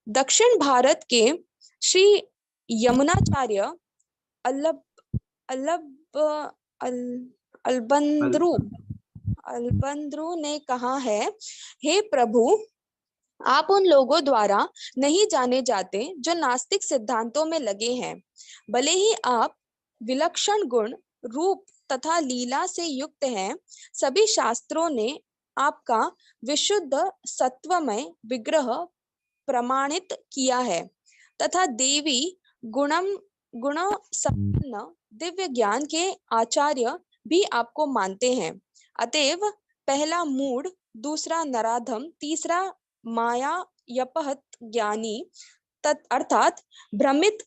दक्षिण भारत के श्री यमुनाचार्य अलबंद्रू ने कहा है, हे प्रभु, आप उन लोगों द्वारा नहीं जाने जाते जो नास्तिक सिद्धांतों में लगे हैं। भले ही आप विलक्षण गुण, रूप तथा लीला से युक्त हैं, सभी शास्त्रों ने आपका विशुद्ध सत्वमय विग्रह प्रमाणित किया है तथा देवी गुण संपन्न दिव्य ज्ञान के आचार्य भी आपको मानते हैं। अतएव पहला मूढ़, दूसरा नराधम, तीसरा माया यपहत ज्ञानी अर्थात भ्रमित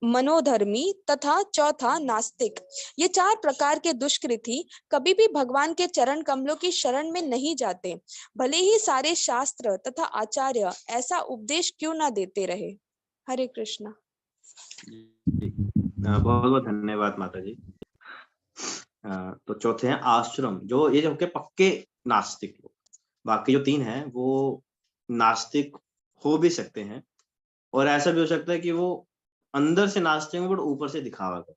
मनोधर्मी तथा चौथा नास्तिक, ये 4 प्रकार के दुष्कृति कभी भी भगवान के चरण कमलों की शरण में नहीं जाते, भले ही सारे शास्त्र तथा आचार्य ऐसा उपदेश क्यों ना देते रहे। हरे कृष्णा। बहुत बहुत धन्यवाद माता जी। तो चौथे हैं आश्रम, जो ये जो के पक्के नास्तिक लोग। बाकी जो 3 हैं वो नास्तिक हो भी सकते हैं, और ऐसा भी हो सकता है कि वो अंदर से नास्तिक हो बट ऊपर से दिखावा कर।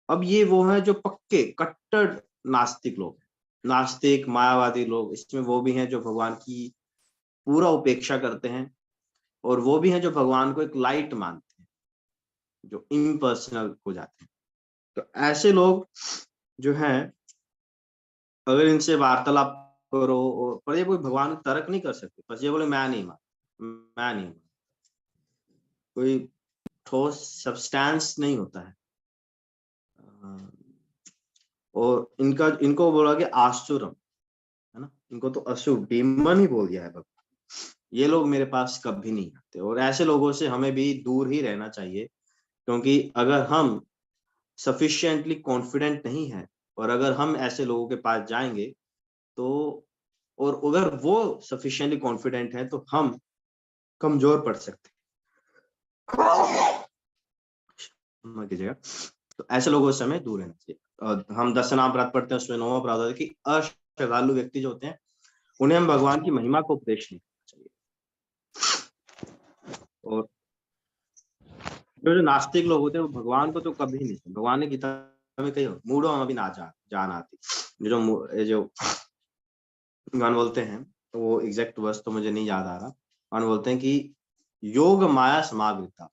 अब ये वो है जो पक्के कट्टर नास्तिक लोग, नास्तिक मायावादी लोग। इसमें वो भी हैं जो भगवान की पूरा उपेक्षा करते हैं, और वो भी हैं जो भगवान को एक लाइट मानते हैं, जो इम्पर्सनल हो जाते हैं। तो ऐसे लोग जो हैं, अगर इनसे वार्तालाप करो, पर ये कोई भगवान को तर्क नहीं कर सकते, बस ये बोले मैं नहीं मान, कोई ठोस सब्सटेंस नहीं होता है। और इनको बोला कि आसुरम, है ना, इनको तो असुर डीमन ही बोल दिया है भगवान। ये लोग मेरे पास कभी नहीं आते, और ऐसे लोगों से हमें भी दूर ही रहना चाहिए, क्योंकि अगर हम सफिशिएंटली कॉन्फिडेंट नहीं है और अगर हम ऐसे लोगों के पास जाएंगे तो, और अगर वो सफिशिएंटली कॉन्फिडेंट है तो हम कमजोर पड़ सकते हैं। तो ऐसे लोगों से हमें दूर रहना चाहिए। और हम 10 नाम व्रत पढ़ते हैं, उसमें 9वां प्रावधान है कि अश्रद्धालु व्यक्ति जो होते हैं उन्हें हम भगवान की महिमा को उपदेश नहीं करना चाहिए। और जो नास्तिक लोग होते हैं वो भगवान को तो कभी नहीं, भगवान ने गीता में कही मूढ़ो हम अभी ना जान आती, जो भगवान बोलते हैं, तो वो एग्जैक्ट वर्स तो मुझे नहीं याद आ रहा। भगवान बोलते हैं कि योग माया समावृता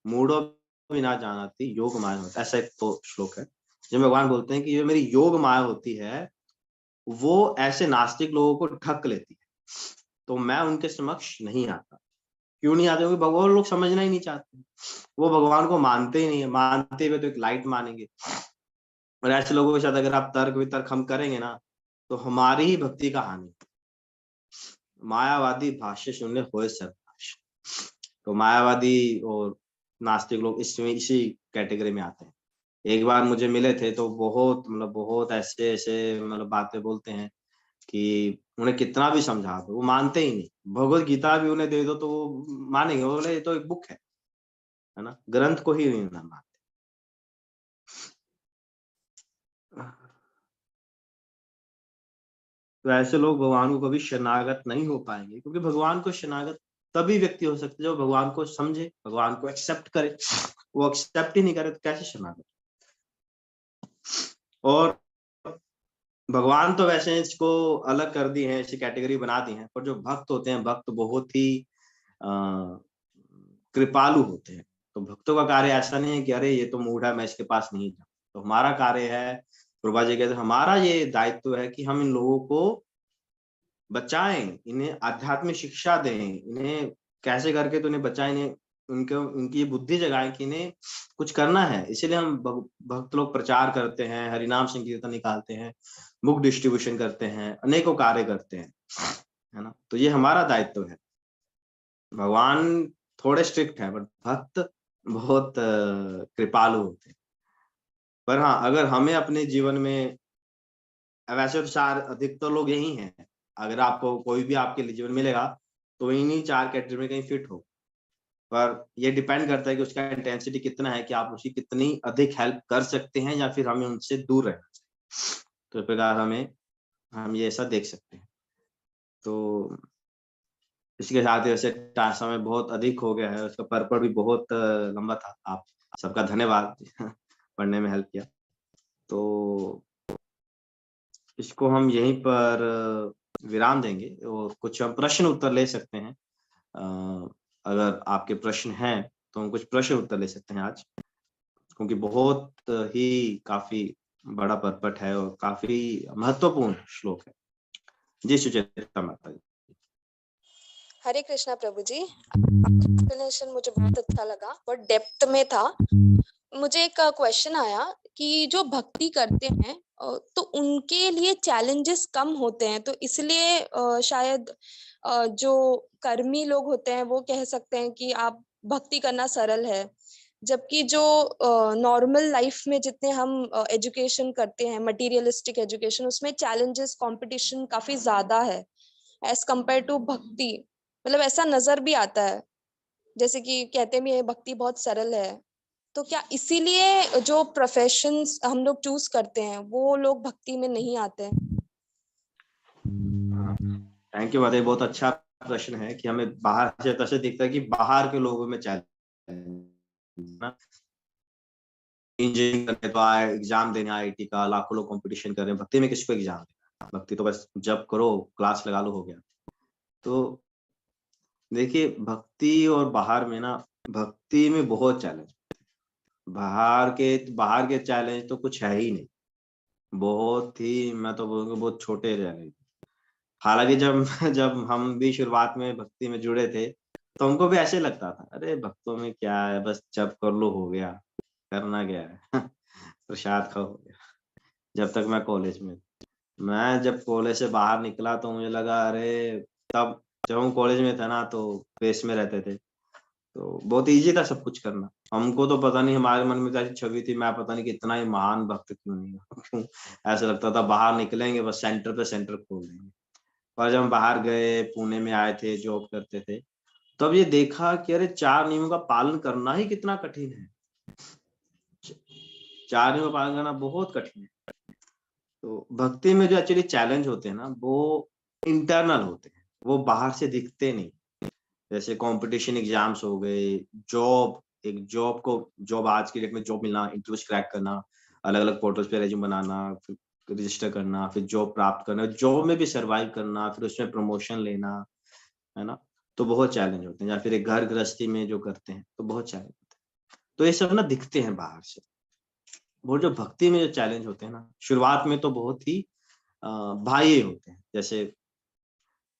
मूढ़ो भी ना जानाती योग माया, ऐसा एक तो श्लोक है जिसमें भगवान बोलते हैं कि जो मेरी योग माया होती है वो ऐसे नास्तिक लोगों को ढक लेती है, तो मैं उनके समक्ष नहीं आता। क्यों नहीं आते? क्योंकि भगवान लोग समझना ही नहीं चाहते, वो भगवान को मानते ही नहीं है, मानते हुए तो एक लाइट मानेंगे। और ऐसे लोगों के साथ अगर आप तर्क वितर्क हम करेंगे ना तो हमारी ही भक्ति का हानि। मायावादी भाष्य शून्य होए सर्वनाश। तो मायावादी और नास्तिक लोग इसमें इसी कैटेगरी में आते हैं। एक बार मुझे मिले थे तो बहुत ऐसे बातें बोलते हैं कि उन्हें कितना भी समझा दो वो मानते ही नहीं। भगवत गीता भी उन्हें दे दो तो वो मानेंगे, वो बोले ये तो एक बुक है ना, ग्रंथ को ही नहीं मानते। तो ऐसे लोग भगवान को कभी शरणागत नहीं हो पाएंगे, क्योंकि भगवान को शरणागत तभी व्यक्ति हो सकते जो भगवान को समझे, भगवान को एक्सेप्ट करे। वो एक्सेप्ट ही नहीं करे तो कैसे शरणागत? और भगवान तो वैसे इसको अलग कर दी है, ऐसी कैटेगरी बना दी है, पर जो भक्त होते हैं, भक्त बहुत ही कृपालु होते हैं। तो भक्तों का कार्य ऐसा नहीं है कि अरे ये तो मूढ़ है मैं इसके पास नहीं जाऊँ। तो हमारा कार्य है, प्रभा जी कहते हैं हमारा ये दायित्व है कि हम इन लोगों को बचाएं, इन्हें आध्यात्मिक शिक्षा दें, इन्हें कैसे करके तो इन्हें बचाएं, इन्हें उनकी बुद्धि जगाएं कि इन्हें कुछ करना है। इसीलिए हम भक्त लोग प्रचार करते हैं, हरिनाम संकीर्तन निकालते हैं, बुक डिस्ट्रीब्यूशन करते हैं, अनेकों कार्य करते हैं, है ना। तो ये हमारा दायित्व है। भगवान थोड़े स्ट्रिक्ट है बट भक्त बहुत कृपालु होते हैं। पर हाँ, अगर हमें अपने जीवन में, वैसे तो अधिकतर लोग यही हैं, अगर आपको कोई भी आपके जीवन मिलेगा तो इन्हीं 4 कैटेगरी में कहीं फिट हो। पर ये डिपेंड करता है कि उसका इंटेंसिटी कितना है, कि आप उसकी कितनी अधिक हेल्प कर सकते हैं या फिर हमें उनसे दूर रहना चाहिए। तो इस प्रकार हम ये ऐसा देख सकते हैं। तो इसके साथ ही वैसे समय बहुत अधिक हो गया है, उसका पर्पल भी बहुत लंबा था। आप सबका धन्यवाद पढ़ने में हेल्प किया। तो इसको हम यहीं पर विराम देंगे और कुछ हम प्रश्न उत्तर ले सकते हैं। अगर आपके प्रश्न हैं तो हम कुछ प्रश्न उत्तर ले सकते हैं आज, क्योंकि बहुत ही काफी बड़ा पर्पट है और काफी महत्वपूर्ण श्लोक है। जी सुचेता माता जी। हरे कृष्णा प्रभु जी, आपका एक्सप्लेनेशन मुझे बहुत अच्छा लगा, बहुत डेप्थ में था। मुझे एक क्वेश्चन आया कि जो भक्ति करते हैं तो उनके लिए चैलेंजेस कम होते हैं, तो इसलिए शायद जो कर्मी लोग होते हैं वो कह सकते हैं कि आप भक्ति करना सरल है, जबकि जो नॉर्मल लाइफ में जितने हम एजुकेशन करते हैं, मटेरियलिस्टिक एजुकेशन, उसमें चैलेंजेस, कंपटीशन काफी ज्यादा है एज कंपेयर टू भक्ति। मतलब ऐसा नजर भी आता है, जैसे कि कहते भी है भक्ति बहुत सरल है। तो क्या इसीलिए जो प्रोफेशंस हम लोग चूज करते हैं वो लोग भक्ति में नहीं आते हैं? थैंक यू माता, बहुत अच्छा प्रश्न है कि हमें बाहर से तैसे दिखता है कि बाहर के लोगों में चैलेंज, इंजीनियरिंग करने तो आए, एग्जाम देने आईआईटी का, लाखों लोग कंपटीशन कर रहे हैं, भक्ति में किसको एग्जाम देना? भक्ति तो बस जब करो, क्लास लगा लो, हो गया। तो देखिए भक्ति और बाहर में ना, भक्ति में बहुत चैलेंज, बाहर के चैलेंज तो कुछ है ही नहीं, बहुत ही, मैं तो बोलूँगा बहुत छोटे चैलेंज। हालांकि जब जब हम भी शुरुआत में भक्ति में जुड़े थे तो हमको भी ऐसे लगता था, अरे भक्तों में क्या है, बस जप कर लो हो गया, करना क्या है प्रसाद खाओ हो गया। जब तक मैं कॉलेज में, मैं जब कॉलेज से बाहर निकला तो मुझे लगा अरे, तब जब हम कॉलेज में थे ना तो प्रेस में रहते थे तो बहुत इजी था सब कुछ करना। हमको तो पता नहीं, हमारे मन में तो ऐसी छवि थी, मैं पता नहीं कितना ही महान भक्त क्यों नहीं हूँ क्यों ऐसा लगता था बाहर निकलेंगे बस सेंटर पे सेंटर खोल देंगे। पर जब हम बाहर गए, पुणे में आए थे, जॉब करते थे, तब ये देखा कि अरे 4 नियमों का पालन करना ही कितना कठिन है। 4 नियमों का पालन करना बहुत कठिन है। तो भक्ति में जो एक्चुअली चैलेंज होते हैं ना वो इंटरनल होते हैं, वो बाहर से दिखते नहीं। जैसे कंपटीशन एग्जाम्स हो गए, जॉब आज की डेट में जॉब मिलना, इंटरव्यूज क्रैक करना, अलग-अलग पोर्टल्स पे रेज़्यूमे बनाना, फिर रजिस्टर करना, फिर जॉब प्राप्त करना, जॉब में भी सर्वाइव करना, फिर उसमें प्रमोशन लेना, है ना? तो बहुत चैलेंज होते हैं, या फिर एक घर गृहस्थी में जो करते हैं, तो बहुत चैलेंज होते हैं। तो ये सब ना दिखते हैं बाहर से। वो जो भक्ति में जो चैलेंज होते हैं ना, शुरुआत में तो बहुत ही बाह्य होते हैं। जैसे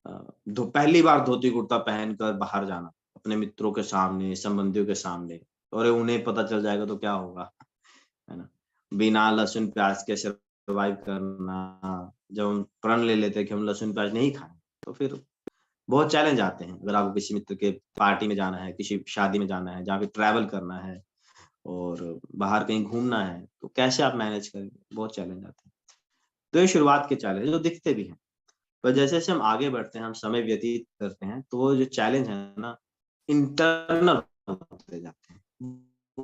पहली बार धोती कुर्ता पहनकर बाहर जाना, अपने मित्रों के सामने, संबंधियों के सामने, और उन्हें पता चल जाएगा तो क्या होगा, है ना? बिना लहसुन प्याज के सर्वाइव करना, जब हम प्रण ले लेते हैं कि हम लहसुन प्याज नहीं खाएंगे, तो फिर बहुत चैलेंज आते हैं। अगर आपको किसी मित्र के पार्टी में जाना है, किसी शादी में जाना है, जहाँ पे ट्रैवल करना है और बाहर कहीं घूमना है, तो कैसे आप मैनेज करेंगे? बहुत चैलेंज आते हैं। तो ये शुरुआत के चैलेंज जो दिखते भी हैं। पर जैसे-जैसे हम आगे बढ़ते हैं, हम समय व्यतीत करते हैं, तो वो जो चैलेंज है ना, इंटरनल होते जाते हैं,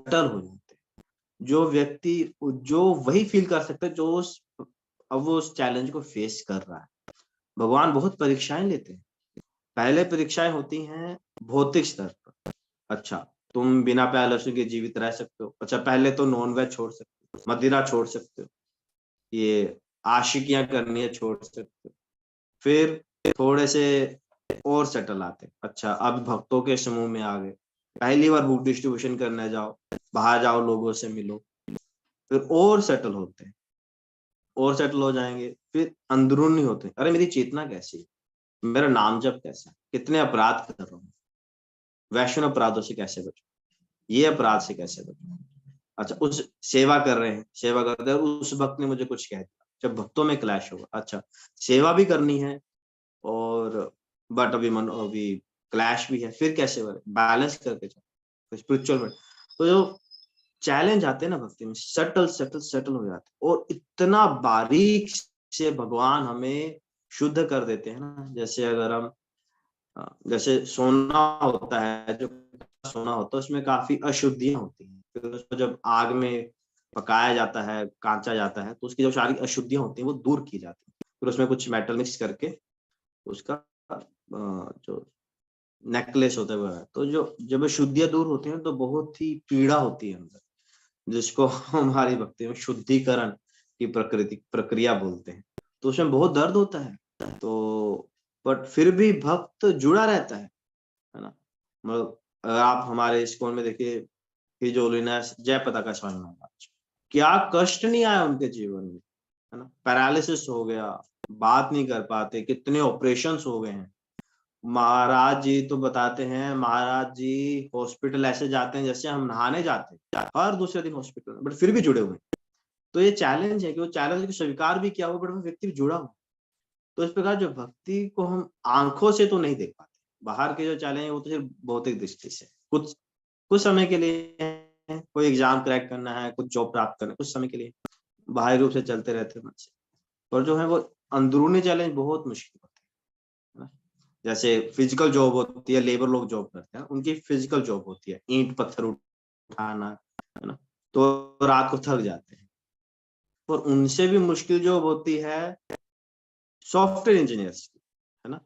टल हो जाते हैं। जो वही फ़ील कर सकता है जो अब वो उस चैलेंज को फ़ेस कर रहा है। भगवान बहुत परीक्षाएँ लेते हैं। पहले परीक्षाएँ होती हैं भौतिक स्तर पर। अच्छा, तुम बिना प्याज लहसुन के जीवित रह सकते हो। अच्छा, पहले तो नॉन-वेज छोड़ सकते हो, मदिरा छोड़ सकते हो, ये आशिकियाँ करनी है छोड़ सकते हो। फिर थोड़े से और सेटल आते हैं। अच्छा, अब भक्तों के समूह में आ गए। पहली बार बुक डिस्ट्रीब्यूशन करने जाओ, बाहर जाओ, लोगों से मिलो, फिर और सेटल होते हैं, और सेटल हो जाएँगे, फिर अंदरूनी होते हैं। अरे! मेरी चेतना कैसी है? मेरा नाम जप कैसा है? कितने अपराध कर रहा हूँ? वैष्णव अपराधों से कैसे बचूँ? ये अपराध से कैसे बचूँ? अच्छा, उस सेवा कर रहे हैं, सेवा करते हैं, उस भक्त ने मुझे कुछ कह दिया। जब भक्तों में क्लैश होगा, अच्छा, सेवा भी करनी है और बट अभी क्लैश भी है, फिर कैसे बैलेंस करके चलो स्पिरिचुअल में। तो जो चैलेंज आते हैं ना भक्ति में, सटल हो जाते हैं और इतना बारीक से भगवान हमें शुद्ध कर देते हैं ना। जैसे अगर हम जैसे सोना होता है, जो सोना होता है उसमें काफी अशुद्धियां होती हैं, फिर उसको जब आग में पकाया जाता है, कांचा जाता है, तो उसकी जो सारी अशुद्धियां होती हैं वो दूर की जाती है। फिर उसमें कुछ मेटल मिक्स करके उसका जो नेकलेस होता है वो है। तो जो जब शुद्धियाँ दूर होती हैं तो बहुत ही पीड़ा होती है अंदर, जिसको हमारी भक्ति में शुद्धिकरण की प्रक्रिया बोलते हैं। तो उसमें बहुत दर्द होता है। तो बट फिर भी भक्त जुड़ा रहता है ना? मतलब अगर आप हमारे इस्कॉन में देखिए, हिज होलीनेस जय पताका स्वामी महाराज, क्या कष्ट नहीं आया उनके जीवन में, है ना? पैरालिसिस हो गया, बात नहीं कर पाते, कितने ऑपरेशंस हो गए हैं। महाराज जी तो बताते हैं, महाराज जी हॉस्पिटल ऐसे जाते हैं जैसे हम नहाने जाते हैं, हर दूसरे दिन हॉस्पिटल में, बट फिर भी जुड़े हुए हैं। तो ये चैलेंज है कि वो चैलेंज को स्वीकार भी किया हुआ, बट वो व्यक्ति भी जुड़ा हुआ। तो इस प्रकार जो भक्ति को हम आंखों से तो नहीं देख पाते, बाहर के जो चैलेंज है वो तो सिर्फ भौतिक दृष्टि से, कुछ कुछ समय के लिए है, कोई एग्जाम क्रैक करना है, कुछ जॉब प्राप्त करना है, कुछ समय के लिए बाहरी रूप से चलते रहते हैं मन से। पर जो है वो अंदरूनी चैलेंज बहुत मुश्किल होते हैं, है ना? जैसे फिजिकल जॉब होती है, लेबर लोग जॉब करते हैं, उनकी फिजिकल जॉब होती है, ईंट पत्थर उठाना, है ना? तो रात को थक जाते हैं। और उनसे भी मुश्किल जॉब होती है सॉफ्टवेयर इंजीनियर्स की, है ना?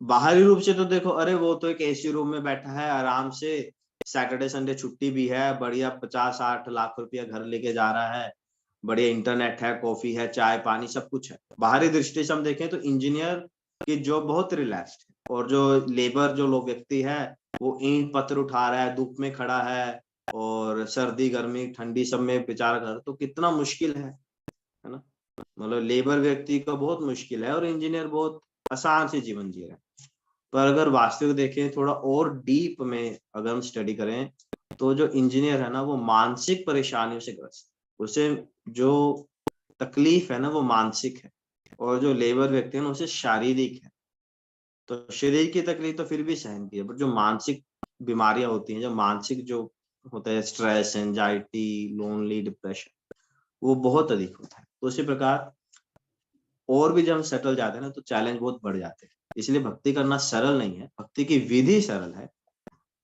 बाहरी रूप से तो देखो, अरे वो तो एक एसी रूम में बैठा है आराम से, सैटरडे संडे छुट्टी भी है, बढ़िया 50-60 लाख रुपया घर लेके जा रहा है, बढ़िया इंटरनेट है, कॉफी है, चाय पानी सब कुछ है। बाहरी दृष्टि से हम देखें तो इंजीनियर की जॉब बहुत रिलैक्स्ड है, और जो लेबर जो लोग व्यक्ति है वो ईंट पत्थर उठा रहा है, धूप में खड़ा है, और सर्दी गर्मी ठंडी सब में बेचारा कर, तो कितना मुश्किल है ना। मतलब लेबर व्यक्ति का बहुत मुश्किल है और इंजीनियर बहुत आसान से जीवन जी रहे हैं। पर अगर वास्तविक देखें, थोड़ा और डीप में अगर हम स्टडी करें, तो जो इंजीनियर है ना वो मानसिक परेशानियों से ग्रस्त, उसे जो तकलीफ है ना वो मानसिक है, और जो लेबर व्यक्ति है ना उसे शारीरिक है। तो शरीर की तकलीफ तो फिर भी सहन की है, पर जो मानसिक बीमारियां होती हैं, जो मानसिक जो होता है स्ट्रेस, एंजाइटी, लोनली, डिप्रेशन, वो बहुत अधिक होता है। तो उसी प्रकार और भी जब हम सेटल जाते हैं ना तो चैलेंज बहुत बढ़ जाते हैं। इसलिए भक्ति करना सरल नहीं है, भक्ति की विधि सरल है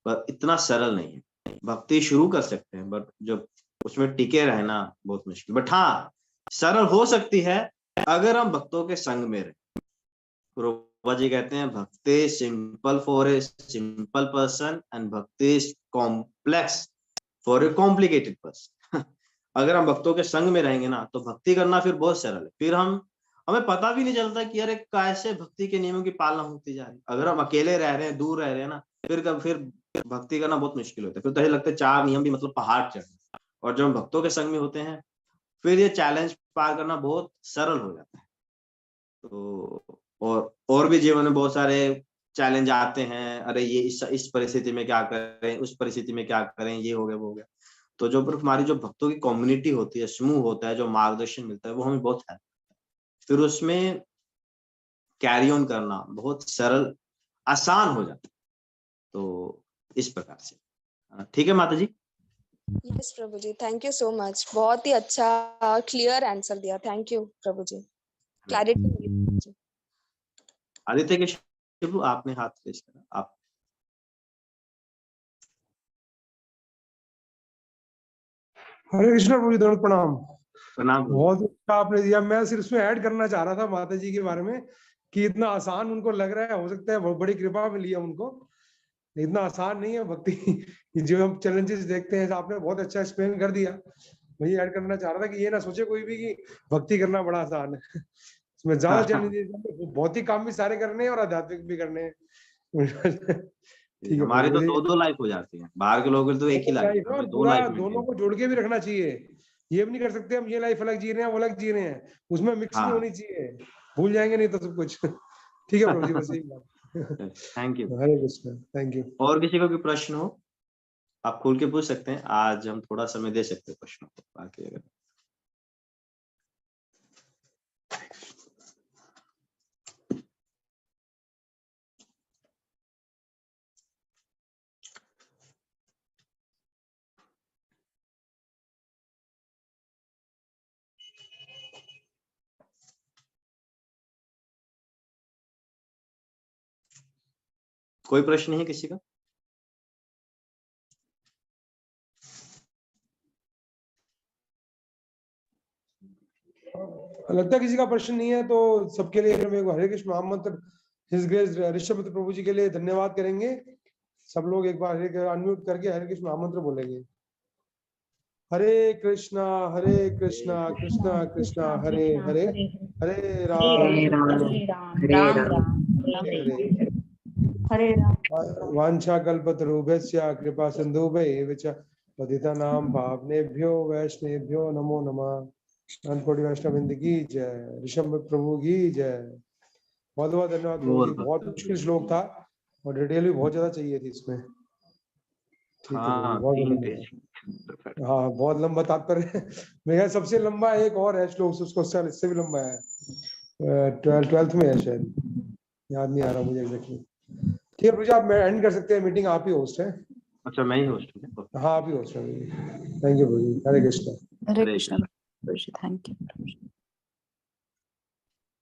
पर इतना सरल नहीं है। भक्ति शुरू कर सकते हैं बट जब उसमें टिके रहना बहुत मुश्किल, बट हाँ सरल हो सकती है अगर हम भक्तों के संग में रहे। प्रभुपाद जी कहते हैं bhakti simple for a simple person and bhakti is complex for a complicated person. अगर हम भक्तों के संग में रहेंगे ना तो भक्ति करना फिर बहुत सरल है। फिर हमें पता भी नहीं चलता कि यार कैसे भक्ति के नियमों की पालना होती जा रही है। अगर हम अकेले रह रहे हैं, दूर रह रहे हैं ना, फिर भक्ति करना बहुत मुश्किल होता है। फिर तो ऐसा लगता है 4 नियम भी मतलब पहाड़ चढ़ना। और जब हम भक्तों के संग में होते हैं फिर ये चैलेंज पार करना बहुत सरल हो जाता है। तो और भी जीवन में बहुत सारे चैलेंज आते हैं, अरे ये इस परिस्थिति में क्या करें, उस परिस्थिति में क्या करें, ये हो गया वो हो गया। तो जो हमारी जो भक्तों की कम्युनिटी होती है, समूह होता है, जो मार्गदर्शन मिलता है, वो हमें बहुत हेल्प, फिर उसमें कैरी ऑन करना बहुत सरल आसान हो जाता है। तो इस प्रकार से ठीक है माता जी। यस प्रभु जी, थैंक यू सो मच, बहुत ही अच्छा क्लियर आंसर दिया। थैंक यू प्रभु जी, क्लैरिटी। आदित्य के शिव आपने हाथ रेज करा, आप। हरे कृष्णा प्रभु जी, दंड प्रणाम। प्रणाम। बहुत अच्छा आपने दिया। मैं सिर्फ इसमें ऐड करना चाह रहा था माता जी के बारे में कि इतना आसान उनको लग रहा है, हो सकता है बहुत बड़ी कृपा मिली है उनको, इतना आसान नहीं है भक्ति। जो हम चैलेंजेस देखते हैं, आपने बहुत अच्छा एक्सप्लेन कर दिया। मैं ऐड करना चाह रहा था कि ये ना सोचे कोई भी कि भक्ति करना बड़ा आसान है। इसमें ज्यादा चैलेंजेस, भौतिक काम भी सारे करने हैं और आध्यात्मिक भी करने हैं। ठीक है, हमारे तो 2 लाइफ हो जाती है, बाहर के लोगों के तो एक ही लाइफ है, हमें 2 लाइफ दोनों को जोड़ के भी रखना चाहिए। ये भी नहीं कर सकते हम ये लाइफ अलग जी रहे हैं वो अलग जी रहे हैं, उसमें मिक्स नहीं होनी चाहिए, भूल जाएंगे नहीं तो सब कुछ। ठीक है प्रभु जी, बस यही बात। Thank you. Hare Krishna, thank you. और किसी को भी प्रश्न हो आप खुल के पूछ सकते हैं, आज हम थोड़ा समय दे सकते हैं प्रश्नों को। बाकी अगर कोई प्रश्न नहीं है किसी का? लगता है किसी का प्रश्न नहीं है, तो सबके लिए हरे कृष्ण महामंत्र हिज ग्रेस ऋषभ प्रभु जी के लिए धन्यवाद करेंगे। सब लोग एक बार अनम्यूट करके हरे कृष्ण महामंत्र बोलेंगे। हरे कृष्णा कृष्णा कृष्णा हरे हरे, हरे राम हरे वांछा कल्पतरुभ्यश्च कृपा सिन्धुभ्यैव च पतितानां पावनेभ्यो वैष्णवेभ्यो नमो नमः। अनकोटि वैष्णववृंद की जय, ऋषभ प्रभु की जय। बहुत बहुत धन्यवाद प्रभु जी, बहुत मुश्किल श्लोक था और डिटेल भी बहुत ज्यादा चाहिए थी इसमें। ठीक है, हाँ बहुत लंबा तात्पर्य। मेरा सबसे लंबा एक और है श्लोक, उसको इससे भी लंबा है, 12th में है शायद, याद नहीं आ रहा मुझे एग्जैक्टली। ठीक है प्रभु जी, आप एंड कर सकते हैं मीटिंग, आप ही होस्ट है। अच्छा मैं ही होस्ट हूँ? हाँ आप ही होस्ट है। Thank you Prabhu ji, Hare Krishna. Hare Krishna. Thank you.